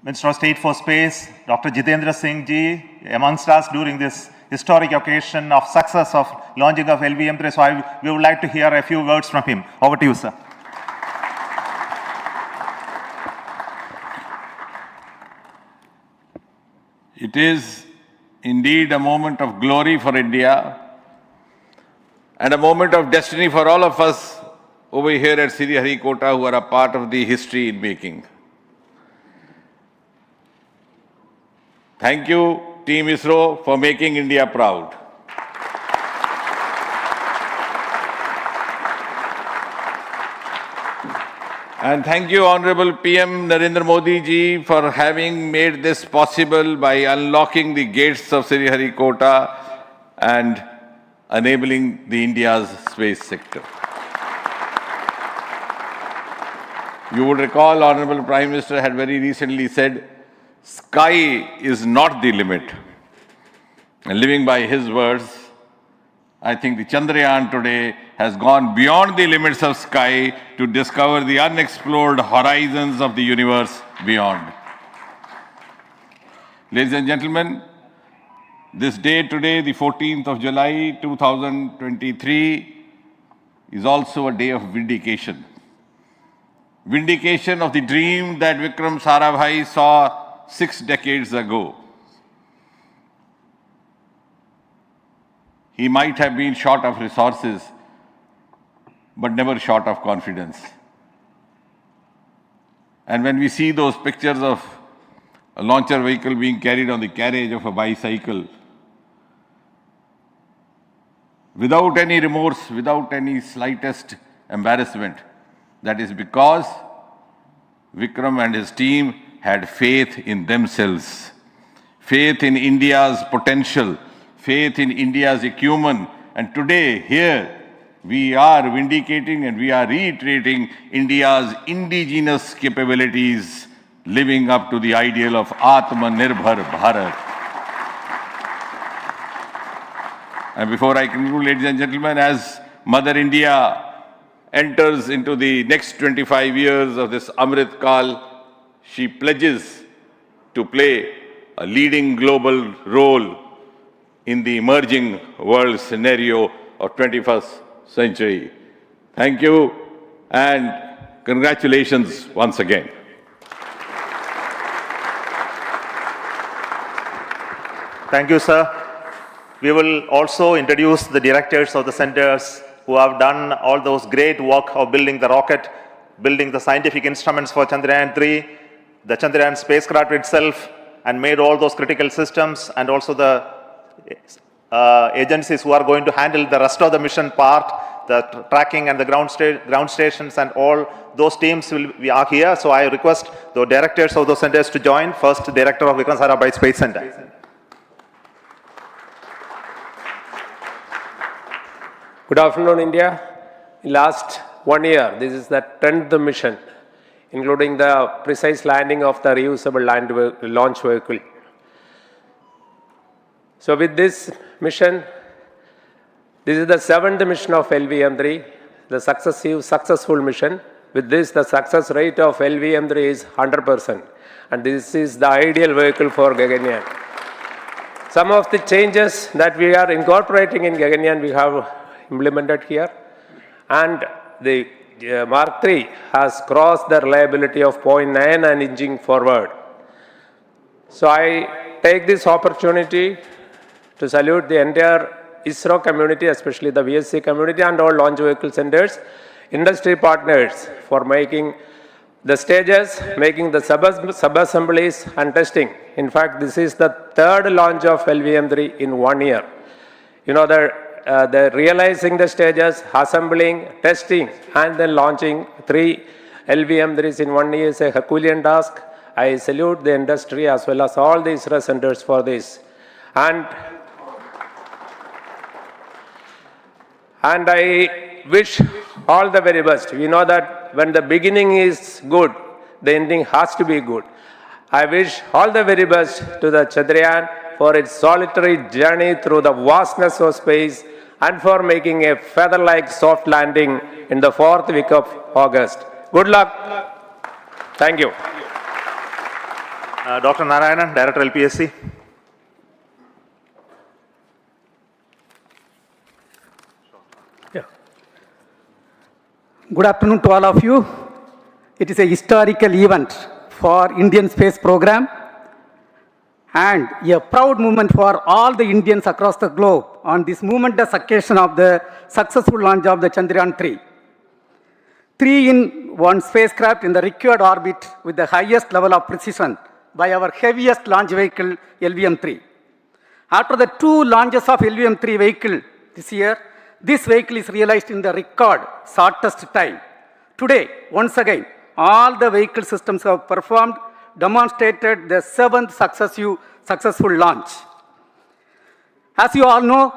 Minister of State for Space, Dr. Jitendra Singh Ji, amongst us during this historic occasion of success of launching of LVM-3. So we would like to hear a few words from him. Over to you, sir. It is indeed a moment of glory for India and a moment of destiny for all of us over here at Sriharikota who are a part of the history in making. Thank you, Team ISRO, for making India proud. And thank you, Honorable PM Narendra Modi ji, for having made this possible by unlocking the gates of Sriharikota and enabling the India's space sector. You would recall, Honorable Prime Minister had very recently said, sky is not the limit. And living by his words, I think the Chandrayaan today has gone beyond the limits of sky to discover the unexplored horizons of the universe beyond. Ladies and gentlemen, this day today, the 14th of July 2023, is also a day of vindication. Vindication of the dream that Vikram Sarabhai saw 6 decades ago. He might have been short of resources, but never short of confidence. And when we see those pictures of a launcher vehicle being carried on the carriage of a bicycle, without any remorse, without any slightest embarrassment, that is because Vikram and his team had faith in themselves, faith in India's potential, faith in India's acumen. And today, here, we are vindicating and we are reiterating India's indigenous capabilities, living up to the ideal of Atmanirbhar Bharat. And before I conclude, ladies and gentlemen, as Mother India enters into the next 25 years of this Amrit Kal, she pledges to play a leading global role in the emerging world scenario of 21st century. Thank you and congratulations once again. Thank you, sir. We will also introduce the directors of the centers who have done all those great work of building the rocket, building the scientific instruments for Chandrayaan-3, the Chandrayaan spacecraft itself, and made all those critical systems, and also the agencies who are going to handle the rest of the mission part, the tracking and the ground stations, and all those teams are here. So I request the directors of those centers to join. First, Director of Vikram Sarabhai Space Center. Good afternoon, India. In last 1 year, this is the 10th mission, including the precise landing of the reusable launch vehicle. So with this mission, this is the 7th mission of LVM-3, the successful mission. With this, the success rate of LVM-3 is 100%. And this is the ideal vehicle for Gaganyaan. Some of the changes that we are incorporating in Gaganyaan, we have implemented here, and the Mark III has crossed the reliability of 0.9 and inching forward. So I take this opportunity to salute the entire ISRO community, especially the VSC community and all launch vehicle centers, industry partners for making the stages, making the sub-assemblies and testing. In fact, this is the 3rd launch of LVM-3 in 1 year. You know, the realizing the stages, assembling, testing, and then launching 3 LVM-3s in 1 year is a Herculean task. I salute the industry as well as all the ISRO centers for this. And I wish all the very best. We know that when the beginning is good, the ending has to be good. I wish all the very best to the Chandrayaan for its solitary journey through the vastness of space and for making a feather-like soft landing in the 4th week of August. Good luck. Thank you. Dr. Narayanan, Director LPSC. Good afternoon to all of you. It is a historical event for Indian space program and a proud moment for all the Indians across the globe on this momentous occasion of the successful launch of the Chandrayaan-3. 3-in-1 spacecraft in the required orbit with the highest level of precision by our heaviest launch vehicle, LVM-3. After the 2 launches of LVM-3 vehicle this year, this vehicle is realized in the record shortest time. Today, once again, all the vehicle systems have performed, demonstrated the 7th successful launch. As you all know,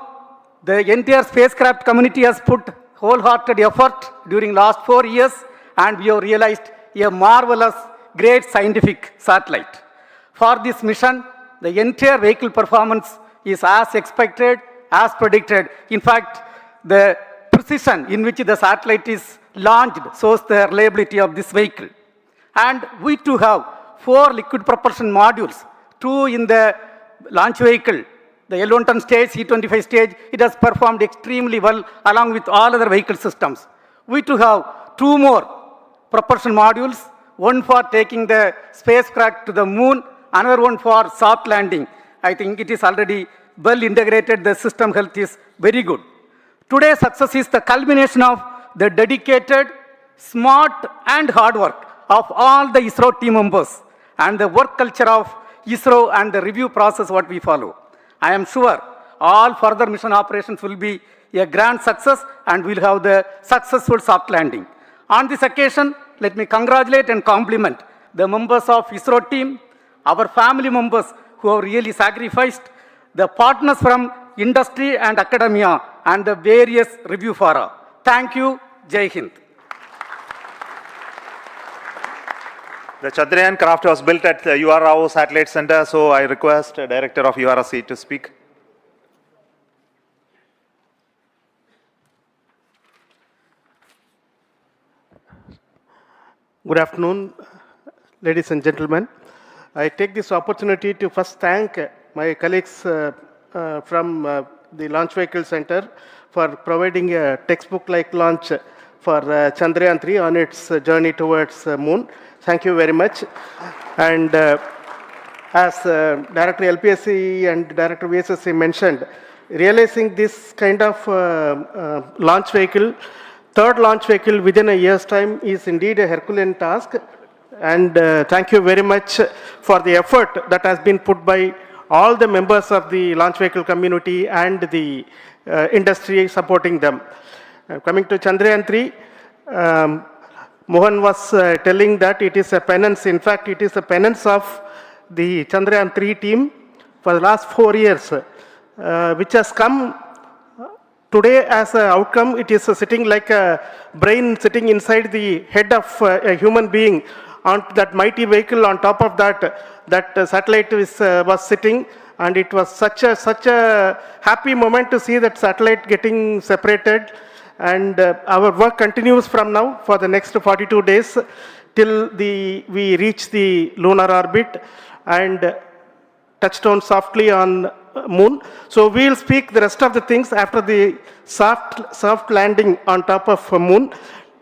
the entire spacecraft community has put wholehearted effort during last 4 years, and we have realized a marvelous, great scientific satellite. For this mission, the entire vehicle performance is as expected, as predicted. In fact, the precision in which the satellite is launched shows the reliability of this vehicle. And we too have 4 liquid propulsion modules, 2 in the launch vehicle. The L110 stage, C25 stage, it has performed extremely well along with all other vehicle systems. We too have 2 more propulsion modules, one for taking the spacecraft to the moon, another one for soft landing. I think it is already well integrated, the system health is very good. Today's success is the culmination of the dedicated, smart and hard work of all the ISRO team members and the work culture of ISRO and the review process what we follow. I am sure all further mission operations will be a grand success and we'll have the successful soft landing. On this occasion, let me congratulate and compliment the members of ISRO team, our family members who have really sacrificed, the partners from industry and academia, and the various review fora. Thank you. Jai Hind. The Chandrayaan craft was built at the UR Rao Satellite Center, so I request the Director of URSC to speak. Good afternoon, ladies and gentlemen. I take this opportunity to first thank my colleagues from the Launch Vehicle Center for providing a textbook-like launch for Chandrayaan-3 on its journey towards moon. Thank you very much. And as Director LPSC and Director VSSC mentioned, realizing this kind of launch vehicle, third launch vehicle within a year's time is indeed a Herculean task. And thank you very much for the effort that has been put by all the members of the launch vehicle community and the industry supporting them. Coming to Chandrayaan-3, Mohan was telling that it is a penance. In fact, it is a penance of the Chandrayaan-3 team for the last 4 years, which has come today as an outcome. It is sitting like a brain sitting inside the head of a human being on that mighty vehicle. On top of that satellite was sitting, and it was such a happy moment to see that satellite getting separated. And our work continues from now for the next 42 days till we reach the lunar orbit and touchdown softly on moon. So we'll speak the rest of the things after the soft landing on top of moon.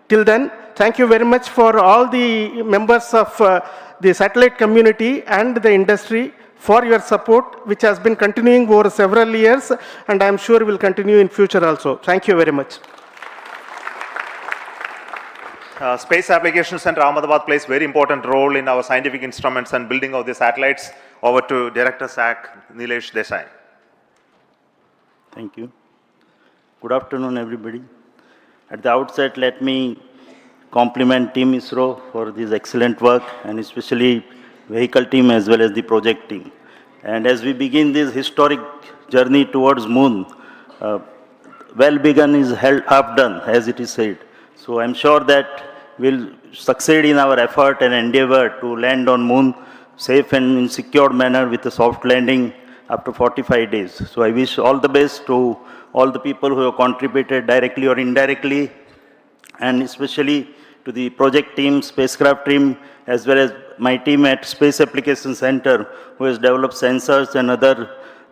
Till then, thank you very much for all the members of the satellite community and the industry for your support, which has been continuing over several years, and I'm sure will continue in future also. Thank you very much. Space Applications Center Ahmedabad plays very important role in our scientific instruments and building of the satellites. Over to Director SAC, Nilesh Desai. Thank you. Good afternoon, everybody. At the outset, let me compliment Team ISRO for this excellent work, and especially vehicle team as well as the project team. And as we begin this historic journey towards moon, well begun is half done, as it is said. So I'm sure that we'll succeed in our effort and endeavor to land on moon safe and in secured manner with a soft landing after 45 days. So I wish all the best to all the people who have contributed directly or indirectly, and especially to the project team, spacecraft team, as well as my team at Space Applications Center, who has developed sensors and other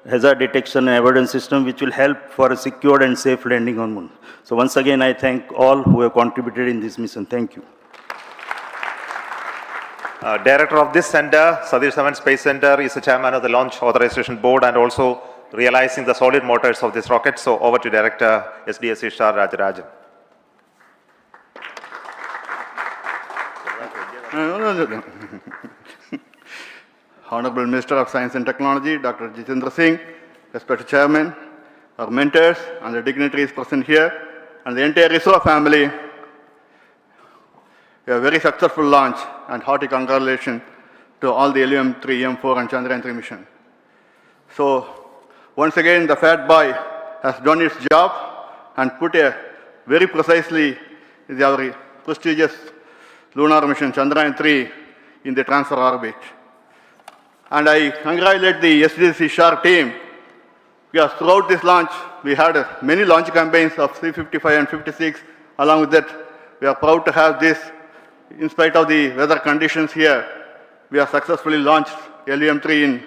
hazard detection and avoidance system, which will help for a secured and safe landing on moon. So once again, I thank all who have contributed in this mission. Thank you. Director of this center, Satish Dhawan Space Center, is the chairman of the Launch Authorization Board and also realizing the solid motors of this rocket. So over to Director SDSC Shah Rajarajan. Honorable Minister of Science and Technology, Dr. Jitendra Singh, respected Chairman, our mentors and the dignitaries present here, and the entire ISRO family, a very successful launch and hearty congratulations to all the LVM-3, M4 and Chandrayaan-3 mission. So, once again, the Fat Boy has done its job and put very precisely our prestigious lunar mission Chandrayaan-3 in the transfer orbit. And I congratulate the SDSC SHAR team, because throughout this launch, we had many launch campaigns of C-55 and 56. Along with that, we are proud to have this. In spite of the weather conditions here, we have successfully launched LVM-3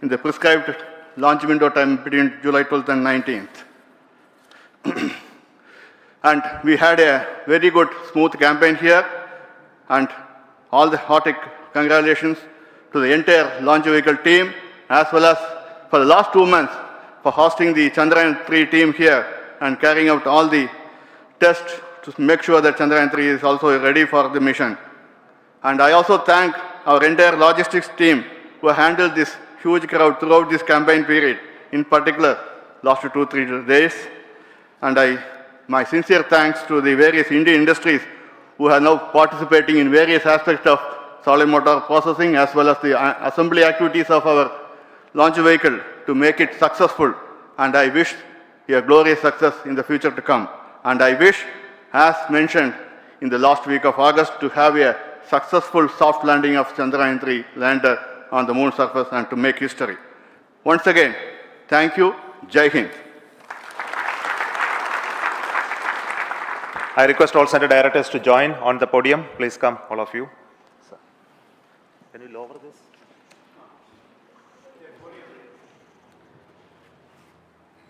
in the prescribed launch window time between July 12th and 19th. And we had a very good, smooth campaign here, and all the hearty congratulations to the entire launch vehicle team, as well as for the last 2 months for hosting the Chandrayaan-3 team here and carrying out all the tests to make sure that Chandrayaan-3 is also ready for the mission. And I also thank our entire logistics team who handled this huge crowd throughout this campaign period, in particular last 2-3 days. And my sincere thanks to the various Indian industries who are now participating in various aspects of solid motor processing as well as the assembly activities of our launch vehicle to make it successful. And I wish a glorious success in the future to come. And I wish, as mentioned in the last week of August, to have a successful soft landing of Chandrayaan-3 lander on the moon surface and to make history. Once again, thank you. Jai Hind. I request all center directors to join on the podium. Please come, all of you. Can you lower this?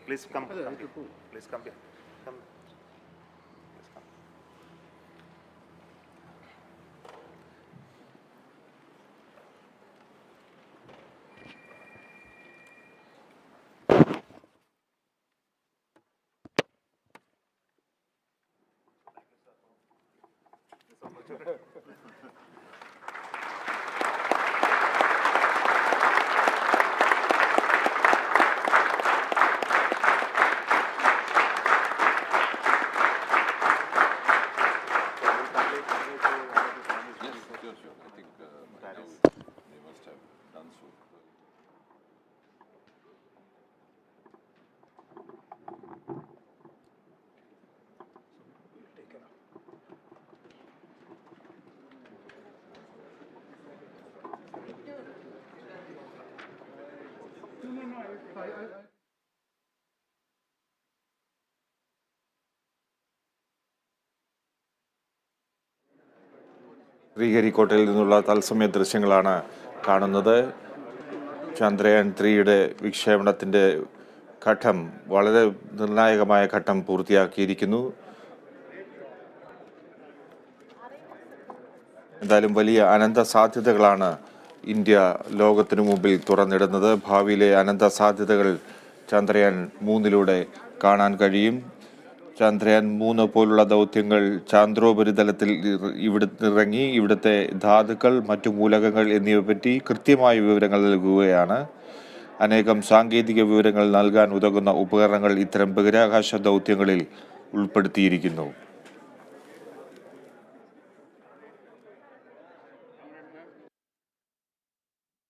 Please come. Please come here. Come. Please come. ശ്രീഹരിക്കോട്ടയിൽ നിന്നുള്ള തത്സമയ ദൃശ്യങ്ങളാണ് കാണുന്നത്. ചന്ദ്രയാൻ 3യുടെ വിക്ഷേപണത്തിൻ്റെ ഘട്ടം, വളരെ നിർണായകമായ ഘട്ടം പൂർത്തിയാക്കിയിരിക്കുന്നു. എന്തായാലും വലിയ അനന്ത സാധ്യതകളാണ് ഇന്ത്യ ലോകത്തിനു മുമ്പിൽ തുറന്നിടുന്നത്. ഭാവിയിലെ അനന്ത സാധ്യതകൾ ചന്ദ്രയാൻ 3 കാണാൻ കഴിയും. ചന്ദ്രയാൻ 3 പോലുള്ള ദൗത്യങ്ങൾ ചാന്ദ്രോപരിതലത്തിൽ ഇറങ്ങി ഇവിടുത്തെ ധാതുക്കൾ, മറ്റു മൂലകങ്ങൾ എന്നിവയെപ്പറ്റി കൃത്യമായ വിവരങ്ങൾ നൽകുകയാണ്. അനേകം സാങ്കേതിക വിവരങ്ങൾ നൽകാൻ ഉതകുന്ന ഉപകരണങ്ങൾ ഇത്തരം ബഹിരാകാശ ദൗത്യങ്ങളിൽ ഉൾപ്പെടുത്തിയിരിക്കുന്നു.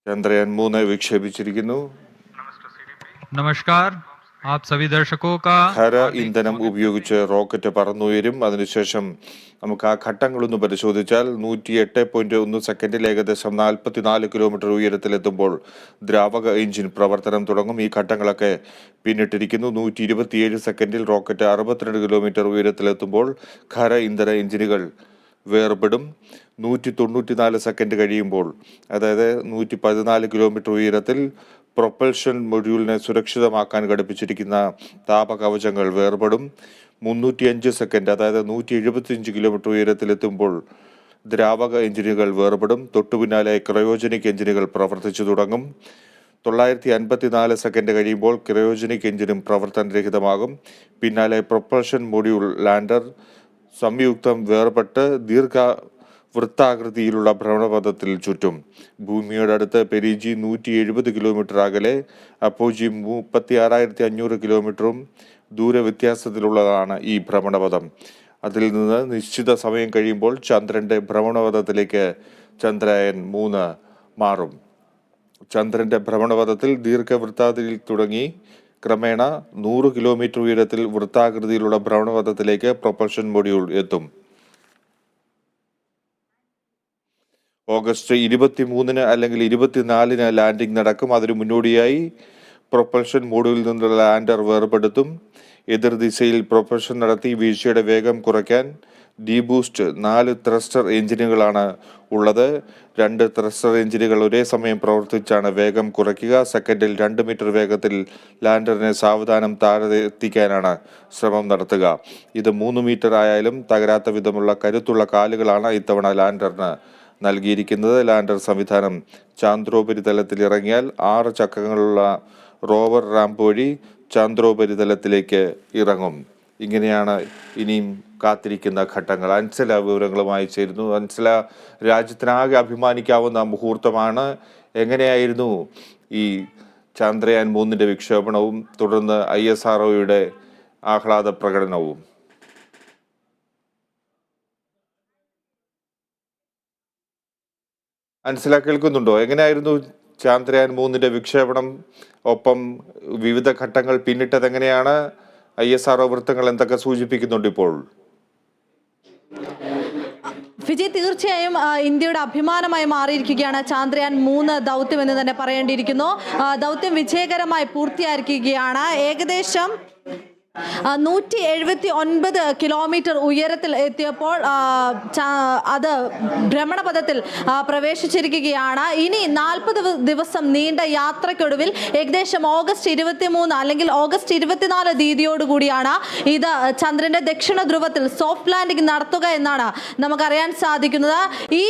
ചന്ദ്രയാൻ 3 വിക്ഷേപിച്ചിരിക്കുന്നു. नमस्कार, आप सभी दर्शकों का ഖര ഇന്ധനം ഉപയോഗിച്ച് റോക്കറ്റ് പറന്നുയരും. അതിനുശേഷം നമുക്ക് ആ ഘട്ടങ്ങളൊന്ന് പരിശോധിച്ചാൽ 108.1 സെക്കൻഡിൽ ഏകദേശം 44 കിലോമീറ്റർ ഉയരത്തിലെത്തുമ്പോൾ ദ്രാവക എഞ്ചിൻ പ്രവർത്തനം തുടങ്ങും. ഈ ഘട്ടങ്ങളൊക്കെ പിന്നിട്ടിരിക്കുന്നു. 127 സെക്കൻഡിൽ റോക്കറ്റ് 62 കിലോമീറ്റർ ഉയരത്തിലെത്തുമ്പോൾ ഖര ഇന്ധന എഞ്ചിനുകൾ വേർപെടും. 194 സെക്കൻഡ് കഴിയുമ്പോൾ, അതായത് 114 കിലോമീറ്റർ ഉയരത്തിൽ പ്രൊപ്പൽഷൻ മൊഡ്യൂളിനെ സുരക്ഷിതമാക്കാൻ ഘടിപ്പിച്ചിരിക്കുന്ന താപകവചങ്ങൾ വേർപെടും. 305 സെക്കൻഡ്, അതായത് 175 കിലോമീറ്റർ ഉയരത്തിലെത്തുമ്പോൾ ദ്രാവക എഞ്ചിനുകൾ വേർപെടും. തൊട്ടുപിന്നാലെ ക്രയോജനിക് എഞ്ചിനുകൾ പ്രവർത്തിച്ചു തുടങ്ങും. 954 സെക്കൻഡ് കഴിയുമ്പോൾ ക്രയോജനിക് എഞ്ചിനും പ്രവർത്തനരഹിതമാകും. പിന്നാലെ പ്രൊപ്പൽഷൻ മൊഡ്യൂൾ ലാൻഡർ സംയുക്തം വേർപെട്ട് വൃത്താകൃതിയിലുള്ള ഭ്രമണപഥത്തിൽ ചുറ്റും. ഭൂമിയുടെ അടുത്ത് പെരിജി 170 കിലോമീറ്റർ അകലെ, അപ്പോജി 36,500 കിലോമീറ്ററും ദൂരവ്യത്യാസത്തിലുള്ളതാണ് ഈ ഭ്രമണപഥം. അതിൽ നിന്ന് നിശ്ചിത സമയം കഴിയുമ്പോൾ ചന്ദ്രന്റെ ഭ്രമണപഥത്തിലേക്ക് ചന്ദ്രയാൻ 3 മാറും. ചന്ദ്രന്റെ ഭ്രമണപഥത്തിൽ ദീർഘവൃത്താകൃതിയിൽ തുടങ്ങി ക്രമേണ 100 കിലോമീറ്റർ ഉയരത്തിൽ വൃത്താകൃതിയിലുള്ള ഭ്രമണപഥത്തിലേക്ക് പ്രൊപ്പൽഷൻ മൊഡ്യൂൾ എത്തും. ഓഗസ്റ്റ് 23 അല്ലെങ്കിൽ 24 ലാൻഡിംഗ് നടക്കും. അതിനു മുന്നോടിയായി പ്രൊപ്പൽഷൻ മോഡ്യൂളിൽ നിന്നുള്ള ലാൻഡർ വേർപെടുത്തും. എതിർദിശയിൽ പ്രൊപ്പൽഷൻ നടത്തി വീഴ്ചയുടെ വേഗം കുറയ്ക്കാൻ ഡീബൂസ്റ്റ് 4 ത്രസ്റ്റർ എഞ്ചിനുകളാണ് ഉള്ളത്. 2 ത്രസ്റ്റർ എഞ്ചിനുകൾ ഒരേ സമയം പ്രവർത്തിച്ചാണ് വേഗം കുറയ്ക്കുക. സെക്കൻഡിൽ 2 മീറ്റർ വേഗത്തിൽ ലാൻഡറിനെ സാവധാനം താഴെ എത്തിക്കാനാണ് ശ്രമം നടത്തുക. ഇത് 3 മീറ്റർ ആയാലും തകരാത്ത വിധമുള്ള കരുത്തുള്ള കാലുകളാണ് ഇത്തവണ ലാൻഡറിന് നൽകിയിരിക്കുന്നത്. ലാൻഡർ സംവിധാനം ചാന്ദ്രോപരിതലത്തിൽ ഇറങ്ങിയാൽ 6 ചക്രങ്ങളുള്ള റോവർ റാമ്പ് വഴി ചാന്ദ്രോപരിതലത്തിലേക്ക് ഇറങ്ങും. ഇങ്ങനെയാണ് ഇനിയും കാത്തിരിക്കുന്ന ഘട്ടങ്ങൾ. അൻസല വിവരങ്ങളുമായി ചേരുന്നു. അൻസല, രാജ്യത്തിനാകെ അഭിമാനിക്കാവുന്ന മുഹൂർത്തമാണ്. എങ്ങനെയായിരുന്നു ഈ ചന്ദ്രയാൻ 3 വിക്ഷേപണവും തുടർന്ന് ISROയുടെ ആഹ്ലാദ പ്രകടനവും? അൻസല, കേൾക്കുന്നുണ്ടോ? എങ്ങനെയായിരുന്നു ചന്ദ്രയാൻ 3 വിക്ഷേപണം? ഒപ്പം വിവിധ ഘട്ടങ്ങൾ പിന്നിട്ടത് എങ്ങനെയാണ്? ISRO വൃത്തങ്ങൾ എന്തൊക്കെ സൂചിപ്പിക്കുന്നുണ്ട് ഇപ്പോൾ? വിജയ്, തീർച്ചയായും ഇന്ത്യയുടെ അഭിമാനമായി മാറിയിരിക്കുകയാണ് ചന്ദ്രയാൻ 3 ദൗത്യം എന്ന് തന്നെ പറയേണ്ടിയിരിക്കുന്നു. ദൗത്യം വിജയകരമായി പൂർത്തിയായിരിക്കുകയാണ്. ഏകദേശം 179 കിലോമീറ്റർ ഉയരത്തിൽ എത്തിയപ്പോൾ അത് ഭ്രമണപഥത്തിൽ പ്രവേശിച്ചിരിക്കുകയാണ്. ഇനി 40 ദിവസം നീണ്ട യാത്രയ്ക്കൊടുവിൽ ഏകദേശം ഓഗസ്റ്റ് 23 അല്ലെങ്കിൽ ഓഗസ്റ്റ് 24 തീയതിയോടുകൂടിയാണ് ഇത് ചന്ദ്രന്റെ ദക്ഷിണ ധ്രുവത്തിൽ സോഫ്റ്റ് ലാൻഡിംഗ് നടത്തുക എന്നാണ് നമുക്കറിയാൻ സാധിക്കുന്നത്. ഈ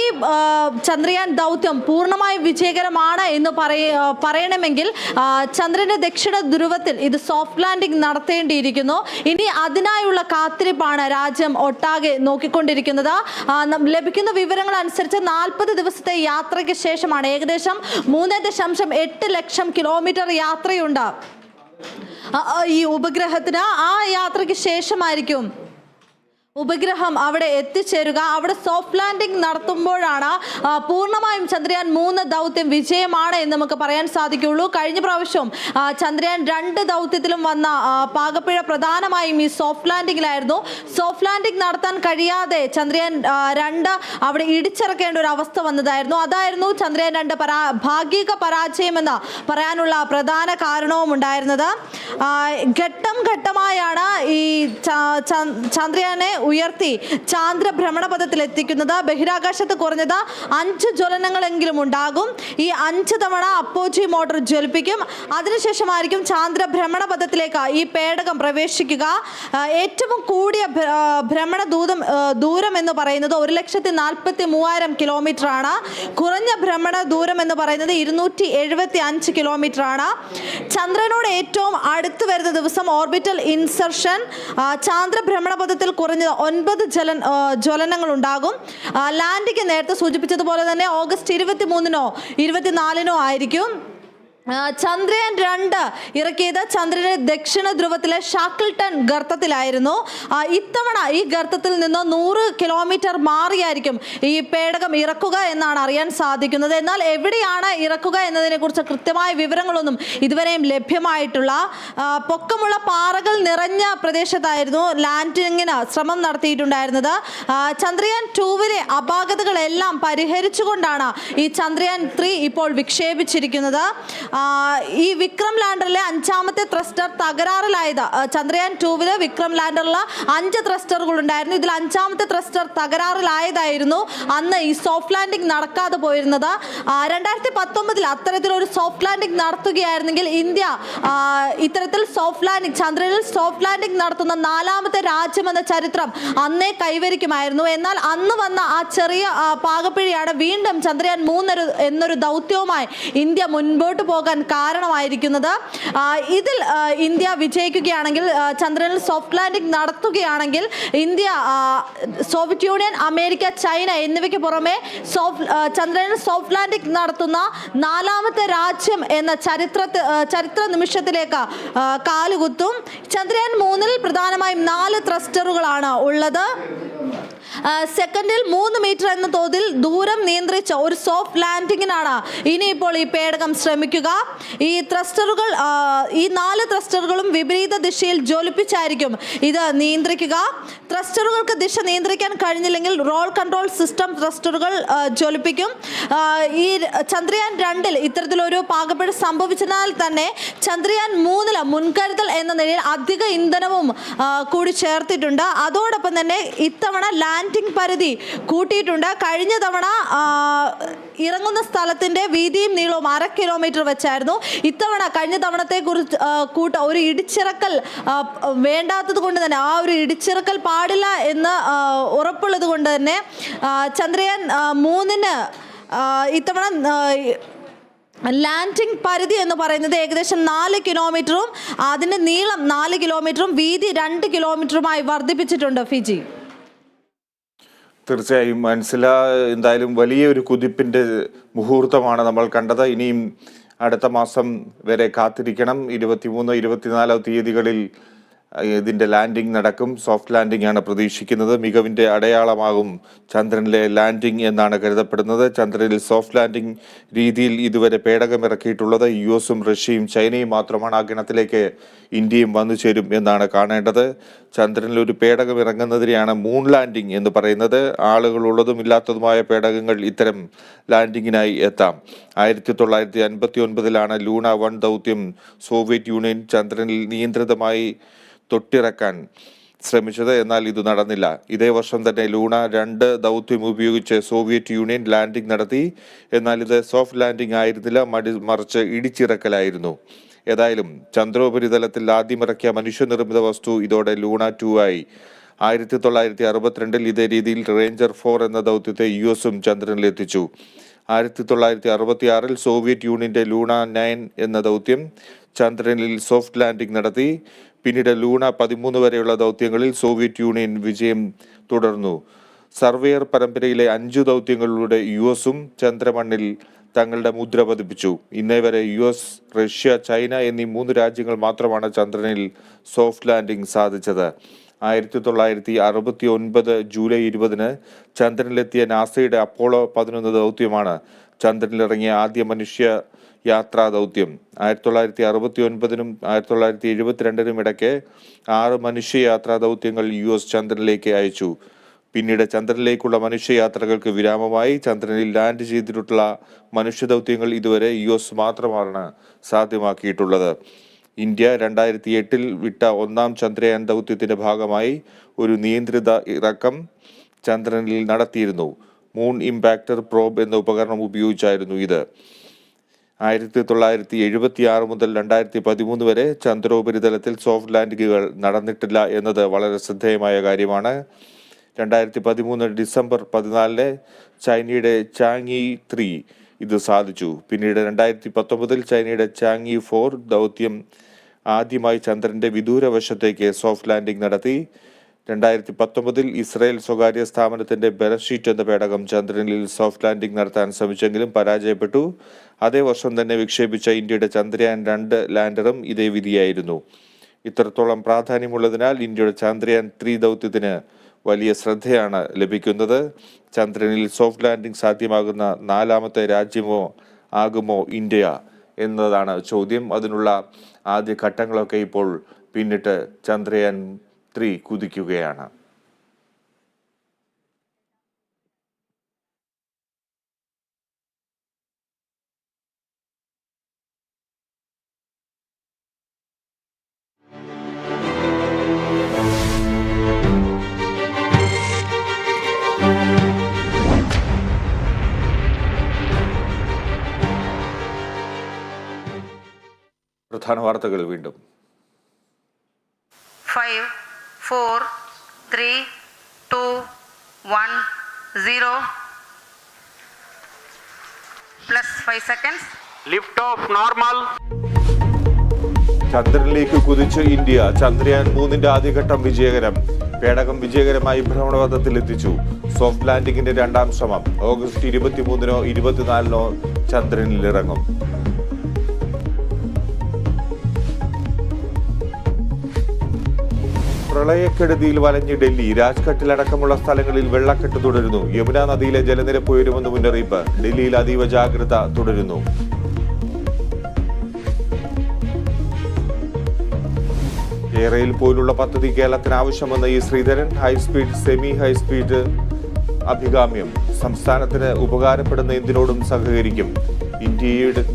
ചന്ദ്രയാൻ ദൗത്യം പൂർണ്ണമായും വിജയകരമാണ് എന്ന് പറയണമെങ്കിൽ ചന്ദ്രന്റെ ദക്ഷിണ ധ്രുവത്തിൽ ഇത് സോഫ്റ്റ് ലാൻഡിംഗ് നടത്തേണ്ടിയിരിക്കുന്നു. കഴിഞ്ഞിരിക്കുന്നു. ഇനി അതിനായുള്ള കാത്തിരിപ്പാണ് രാജ്യം ഒട്ടാകെ നോക്കിക്കൊണ്ടിരിക്കുന്നത്. ലഭിക്കുന്ന വിവരങ്ങൾ അനുസരിച്ച് 40 ദിവസത്തെ യാത്രയ്ക്ക് ശേഷമാണ്, ഏകദേശം 3.8 ലക്ഷം കിലോമീറ്റർ യാത്രയുണ്ട് ഈ ഉപഗ്രഹത്തിന്. ആ യാത്രയ്ക്ക് ശേഷമായിരിക്കും ഉപഗ്രഹം അവിടെ എത്തിച്ചേരുക. അവിടെ സോഫ്റ്റ് ലാൻഡിംഗ് നടത്തുമ്പോഴാണ് പൂർണ്ണമായും ചന്ദ്രയാൻ 3 ദൗത്യം വിജയമാണ് എന്ന് നമുക്ക് പറയാൻ സാധിക്കുകയുള്ളൂ. കഴിഞ്ഞ പ്രാവശ്യം ചന്ദ്രയാൻ 2 ദൗത്യത്തിലും വന്ന പാകപ്പിഴ പ്രധാനമായും ഈ സോഫ്റ്റ് ലാൻഡിങ്ങിലായിരുന്നു. സോഫ്റ്റ് ലാൻഡിംഗ് നടത്താൻ കഴിയാതെ ചന്ദ്രയാൻ 2 അവിടെ ഇടിച്ചിറക്കേണ്ട ഒരു അവസ്ഥ വന്നതായിരുന്നു. അതായിരുന്നു ചന്ദ്രയാൻ 2 ഭാഗിക പരാജയമെന്ന് പറയാനുള്ള പ്രധാന കാരണവും ഉണ്ടായിരുന്നത്. ഘട്ടം ഘട്ടമായാണ് ഈ ചന്ദ്രയാനെ ഉയർത്തി ചാന്ദ്ര ഭ്രമണപഥത്തിൽ എത്തിക്കുന്നത്. ബഹിരാകാശത്ത് കുറഞ്ഞത് 5 ജ്വലനങ്ങളെങ്കിലും ഉണ്ടാകും. ഈ 5 തവണ അപ്പോജി മോട്ടോർ ജ്വലിപ്പിക്കും. അതിനുശേഷമായിരിക്കും ചാന്ദ്ര ഭ്രമണപഥത്തിലേക്ക് ഈ പേടകം പ്രവേശിക്കുക. ഏറ്റവും കൂടിയ ഭ്രമണ ദൂരം എന്ന് പറയുന്നത് 1,43,000 കിലോമീറ്റർ ആണ്. കുറഞ്ഞ ഭ്രമണ ദൂരം എന്ന് പറയുന്നത് 275 കിലോമീറ്റർ ആണ്. ചന്ദ്രനോട് ഏറ്റവും അടുത്ത് വരുന്ന ദിവസം ഓർബിറ്റൽ ഇൻസർഷൻ. ചാന്ദ്ര ഭ്രമണപഥത്തിൽ കുറഞ്ഞത് 9 ജ്വലനങ്ങൾ ഉണ്ടാകും. ലാൻഡിംഗ് നേരത്തെ സൂചിപ്പിച്ചതുപോലെ തന്നെ ഓഗസ്റ്റ് 23-നോ 24-നോ ആയിരിക്കും. ചന്ദ്രയാൻ 2 ഇറക്കിയത് ചന്ദ്രന്റെ ദക്ഷിണ ധ്രുവത്തിലെ ഷാക്കിൾട്ടൺ ഗർത്തത്തിലായിരുന്നു. ഇത്തവണ ഈ ഗർത്തത്തിൽ നിന്ന് 100 കിലോമീറ്റർ മാറിയായിരിക്കും ഈ പേടകം ഇറക്കുക എന്നാണ് അറിയാൻ സാധിക്കുന്നത്. എന്നാൽ എവിടെയാണ് ഇറക്കുക എന്നതിനെ കുറിച്ച് കൃത്യമായ വിവരങ്ങളൊന്നും ഇതുവരെയും ലഭ്യമായിട്ടുള്ള. പൊക്കമുള്ള പാറകൾ നിറഞ്ഞ പ്രദേശത്തായിരുന്നു ലാൻഡിങ്ങിന് ശ്രമം നടത്തിയിട്ടുണ്ടായിരുന്നത്. ചന്ദ്രയാൻ 2വിലെ അപാകതകളെല്ലാം പരിഹരിച്ചുകൊണ്ടാണ് ഈ ചന്ദ്രയാൻ 3 ഇപ്പോൾ വിക്ഷേപിച്ചിരിക്കുന്നത്. ഈ വിക്രം ലാൻഡറിലെ 5ാമത്തെ ത്രസ്റ്റർ തകരാറിലായത്. ചന്ദ്രയാൻ 2വില് വിക്രം ലാൻഡറിൽ 5 ത്രസ്റ്ററുകൾ ഉണ്ടായിരുന്നു. ഇതിൽ 5ാമത്തെ ത്രസ്റ്റർ തകരാറിലായതായിരുന്നു അന്ന് ഈ സോഫ്റ്റ് ലാൻഡിംഗ് നടക്കാതെ പോയിരുന്നത്. 2019-ൽ അത്തരത്തിലൊരു സോഫ്റ്റ് ലാൻഡിംഗ് നടത്തുകയായിരുന്നെങ്കിൽ ഇന്ത്യ ഇത്തരത്തിൽ സോഫ്റ്റ് ലാൻഡിംഗ് ചന്ദ്രനിൽ സോഫ്റ്റ് ലാൻഡിംഗ് നടത്തുന്ന 4ാമത്തെ രാജ്യമെന്ന ചരിത്രം അന്നേ കൈവരിക്കുമായിരുന്നു. എന്നാൽ അന്ന് വന്ന ആ ചെറിയ പാകപ്പിഴയാണ് വീണ്ടും ചന്ദ്രയാൻ 3 എന്നൊരു ദൗത്യവുമായി ഇന്ത്യ മുൻപോട്ട് പോകാൻ കാരണമായിരിക്കുന്നത്. ഇതിൽ ഇന്ത്യ വിജയിക്കുകയാണെങ്കിൽ, ചന്ദ്രനിൽ സോഫ്റ്റ് ലാൻഡിംഗ് നടത്തുകയാണെങ്കിൽ, India Soviet union, America, China എന്നിവയ്ക്ക് പുറമെ ചന്ദ്രനിൽ സോഫ്റ്റ് ലാൻഡിംഗ് നടത്തുന്ന 4ാമത്തെ രാജ്യം എന്ന ചരിത്ര നിമിഷത്തിലേക്ക് കാലുകുത്തും. ചന്ദ്രയാൻ 3-ൽ പ്രധാനമായും 4 ത്രസ്റ്ററുകളാണ് ഉള്ളത്. സെക്കൻഡിൽ 3 മീറ്റർ എന്ന തോതിൽ ദൂരം നിയന്ത്രിച്ച ഒരു സോഫ്റ്റ് ലാൻഡിങ്ങിനാണ് ഇനിയിപ്പോൾ ഈ പേടകം ശ്രമിക്കുക. ഈ ത്രസ്റ്ററുകൾ, ഈ 4 ത്രസ്റ്ററുകളും വിപരീത ദിശയിൽ ജ്വലിപ്പിച്ചായിരിക്കും ഇത് നിയന്ത്രിക്കുക. ത്രസ്റ്ററുകൾക്ക് ദിശ നിയന്ത്രിക്കാൻ കഴിഞ്ഞില്ലെങ്കിൽ റോൾ കൺട്രോൾ സിസ്റ്റം ത്രസ്റ്ററുകൾ ജ്വലിപ്പിക്കും. ഈ ചന്ദ്രയാൻ 2-ൽ ഇത്തരത്തിലൊരു പാകപ്പിഴ സംഭവിച്ചതിനാൽ തന്നെ ചന്ദ്രയാൻ 3-ൽ മുൻകരുതൽ എന്ന നിലയിൽ അധിക ഇന്ധനവും കൂടി ചേർത്തിട്ടുണ്ട്. അതോടൊപ്പം തന്നെ ഇത്തവണ ലാൻഡിംഗ് പരിധി കൂട്ടിയിട്ടുണ്ട്. കഴിഞ്ഞ തവണ ഇറങ്ങുന്ന സ്ഥലത്തിന്റെ വീതിയും നീളവും 1/2 കിലോമീറ്റർ വെച്ചായിരുന്നു. ഇത്തവണ കഴിഞ്ഞ തവണത്തെ കുറിച്ച് ഒരു ഇടിച്ചിറക്കൽ വേണ്ടാത്തത് കൊണ്ട് തന്നെ, ആ ഒരു ഇടിച്ചിറക്കൽ പാടില്ല എന്ന് ഉറപ്പുള്ളത് കൊണ്ട് തന്നെ ചന്ദ്രയാൻ 3-ന് ഇത്തവണ ലാൻഡിംഗ് പരിധി എന്ന് പറയുന്നത് ഏകദേശം 4 കിലോമീറ്ററും അതിൻ്റെ നീളം 4 കിലോമീറ്ററും വീതി 2 കിലോമീറ്ററുമായി വർദ്ധിപ്പിച്ചിട്ടുണ്ട്. ഫിജി, തീർച്ചയായും എന്തായാലും വലിയൊരു കുതിപ്പിൻ്റെ മുഹൂർത്തമാണ് നമ്മൾ കണ്ടത്. ഇനിയും അടുത്ത മാസം വരെ കാത്തിരിക്കണം. 23, 24 തീയതികളിൽ ഇതിൻ്റെ ലാൻഡിംഗ് നടക്കും. സോഫ്റ്റ് ലാൻഡിംഗ് ആണ് പ്രതീക്ഷിക്കുന്നത്. മികവിൻ്റെ അടയാളമാകും ചന്ദ്രനിലെ ലാൻഡിംഗ് എന്നാണ് കരുതപ്പെടുന്നത്. ചന്ദ്രനിൽ സോഫ്റ്റ് ലാൻഡിംഗ് രീതിയിൽ ഇതുവരെ പേടകം ഇറക്കിയിട്ടുള്ളത് US-ഉം റഷ്യയും ചൈനയും മാത്രമാണ്. ആ ഗണത്തിലേക്ക് ഇന്ത്യയും വന്നു ചേരും എന്നാണ് കാണേണ്ടത്. ചന്ദ്രനിൽ ഒരു പേടകം ഇറങ്ങുന്നതിനെയാണ് മൂൺ ലാൻഡിംഗ് എന്ന് പറയുന്നത്. ആളുകളുള്ളതും ഇല്ലാത്തതുമായ പേടകങ്ങൾ ഇത്തരം ലാൻഡിങ്ങിനായി എത്താം. 1959-ലാണ് ലൂണ 1 ദൗത്യം സോവിയറ്റ് യൂണിയൻ ചന്ദ്രനിൽ നിയന്ത്രിതമായി തൊട്ടിറക്കാൻ ശ്രമിച്ചത്. എന്നാൽ ഇത് നടന്നില്ല. ഇതേ വർഷം തന്നെ ലൂണ 2 ദൗത്യം ഉപയോഗിച്ച് സോവിയറ്റ് യൂണിയൻ ലാൻഡിംഗ് നടത്തി. എന്നാൽ ഇത് സോഫ്റ്റ് ലാൻഡിംഗ് ആയിരുന്നില്ല, മറിച്ച് ഇടിച്ചിറക്കലായിരുന്നു. ഏതായാലും ചന്ദ്രോപരിതലത്തിൽ ആദ്യമിറക്കിയ മനുഷ്യനിർമ്മിത വസ്തു ഇതോടെ ലൂണ 2 ആയി. 1962-ൽ ഇതേ രീതിയിൽ റേഞ്ചർ 4 എന്ന ദൗത്യത്തെ US-ഉം ചന്ദ്രനിലെത്തിച്ചു. 1966-ൽ സോവിയറ്റ് യൂണിയന്റെ ലൂണ 9 എന്ന ദൗത്യം ചന്ദ്രനിൽ സോഫ്റ്റ് ലാൻഡിംഗ് നടത്തി. പിന്നീട് ലൂണ 13 വരെയുള്ള ദൗത്യങ്ങളിൽ സോവിയറ്റ് യൂണിയൻ വിജയം തുടർന്നു. സർവേയർ പരമ്പരയിലെ 5 ദൗത്യങ്ങളിലൂടെ US-ഉം ചന്ദ്രമണ്ണിൽ തങ്ങളുടെ മുദ്ര പതിപ്പിച്ചു. ഇന്നേ വരെ US, റഷ്യ, ചൈന എന്നീ 3 രാജ്യങ്ങൾ മാത്രമാണ് ചന്ദ്രനിൽ സോഫ്റ്റ് ലാൻഡിംഗ് സാധിച്ചത്. 1969 ജൂലൈ 20 ചന്ദ്രനിലെത്തിയ നാസയുടെ അപ്പോളോ 11 ദൗത്യമാണ് ചന്ദ്രനിലിറങ്ങിയ ആദ്യ മനുഷ്യ യാത്രാ ദൗത്യം. 1969 1972 ഇടയ്ക്ക് 6 മനുഷ്യയാത്രാ ദൗത്യങ്ങൾ US ചന്ദ്രനിലേക്ക് അയച്ചു. പിന്നീട് ചന്ദ്രനിലേക്കുള്ള മനുഷ്യയാത്രകൾക്ക് വിരാമമായി. ചന്ദ്രനിൽ ലാൻഡ് ചെയ്തിട്ടുള്ള മനുഷ്യദൗത്യങ്ങൾ ഇതുവരെ US മാത്രമാണ് സാധ്യമാക്കിയിട്ടുള്ളത്. ഇന്ത്യ 2008 വിട്ട 1ാം ചന്ദ്രയാൻ ദൗത്യത്തിന്റെ ഭാഗമായി ഒരു നിയന്ത്രിത ഇറക്കം ചന്ദ്രനിൽ നടത്തിയിരുന്നു. മൂൺ ഇമ്പാക്ടർ പ്രോബ് എന്ന ഉപകരണം ഉപയോഗിച്ചായിരുന്നു ഇത്. 1976 മുതൽ 2013 വരെ ചന്ദ്രോപരിതലത്തിൽ സോഫ്റ്റ് ലാൻഡിങ്ങുകൾ നടന്നിട്ടില്ല എന്നത് വളരെ ശ്രദ്ധേയമായ കാര്യമാണ്. 2013 ഡിസംബർ 14 ചൈനയുടെ ചാങ്യി 3 ഇത് സാധിച്ചു. പിന്നീട് 2019 ചൈനയുടെ ചാങ്യി 4 ദൗത്യം ആദ്യമായി ചന്ദ്രന്റെ വിദൂരവശത്തേക്ക് സോഫ്റ്റ് ലാൻഡിംഗ് നടത്തി. 2019 ഇസ്രായേൽ സ്വകാര്യ സ്ഥാപനത്തിന്റെ ബെറഷീറ്റ് എന്ന പേടകം ചന്ദ്രനിൽ സോഫ്റ്റ് ലാൻഡിംഗ് നടത്താൻ ശ്രമിച്ചെങ്കിലും പരാജയപ്പെട്ടു. അതേ വർഷം തന്നെ വിക്ഷേപിച്ച ഇന്ത്യയുടെ ചന്ദ്രയാൻ 2 ലാൻഡറും ഇതേ വിധിയായിരുന്നു. ഇത്രത്തോളം പ്രാധാന്യമുള്ളതിനാൽ ഇന്ത്യയുടെ ചന്ദ്രയാൻ 3 ദൗത്യത്തിന് വലിയ ശ്രദ്ധയാണ് ലഭിക്കുന്നത്. ചന്ദ്രനിൽ സോഫ്റ്റ് ലാൻഡിംഗ് സാധ്യമാകുന്ന 4ാമത്തെ രാജ്യമോ ആകുമോ ഇന്ത്യ എന്നതാണ് ചോദ്യം. അതിനുള്ള ആദ്യ ഘട്ടങ്ങളൊക്കെ ഇപ്പോൾ പിന്നിട്ട് ചന്ദ്രയാൻ 3 കുതിക്കുകയാണ്. പ്രധാന വാർത്തകൾ വീണ്ടും. 5, 4, 3, 2, 1, 0. Plus 5 seconds. Lift off normal. ചന്ദ്രനിലേക്ക് കുതിച്ച് ഇന്ത്യ. ചന്ദ്രയാൻ 3ന്റെ ആദ്യഘട്ടം വിജയകരം. പേടകം വിജയകരമായി ഭ്രമണപഥത്തിലെത്തിച്ചു. സോഫ്റ്റ് ലാൻഡിംഗിന്റെ 2ാം ശ്രമം ഓഗസ്റ്റ് 23 24 ചന്ദ്രനിലിറങ്ങും. പ്രളയക്കെടുതിയിൽ വലഞ്ഞ് ഡൽഹി. രാജ്ഘട്ടിലടക്കമുള്ള സ്ഥലങ്ങളിൽ വെള്ളക്കെട്ട് തുടരുന്നു. യമുന നദിയിലെ ജലനിരപ്പ് ഉയരുമെന്ന് മുന്നറിയിപ്പ്. ഡൽഹിയിൽ അതീവ ജാഗ്രത തുടരുന്നു. എയറെയിൽ പോലുള്ള പദ്ധതി കേരളത്തിന് ആവശ്യമെന്ന് E Sreedharan. High speed, semi high speed അഭികാമ്യം. സംസ്ഥാനത്തിന് ഉപകാരപ്പെടുന്ന എന്തിനോടും സഹകരിക്കും. ഇന്ത്യയുടെയും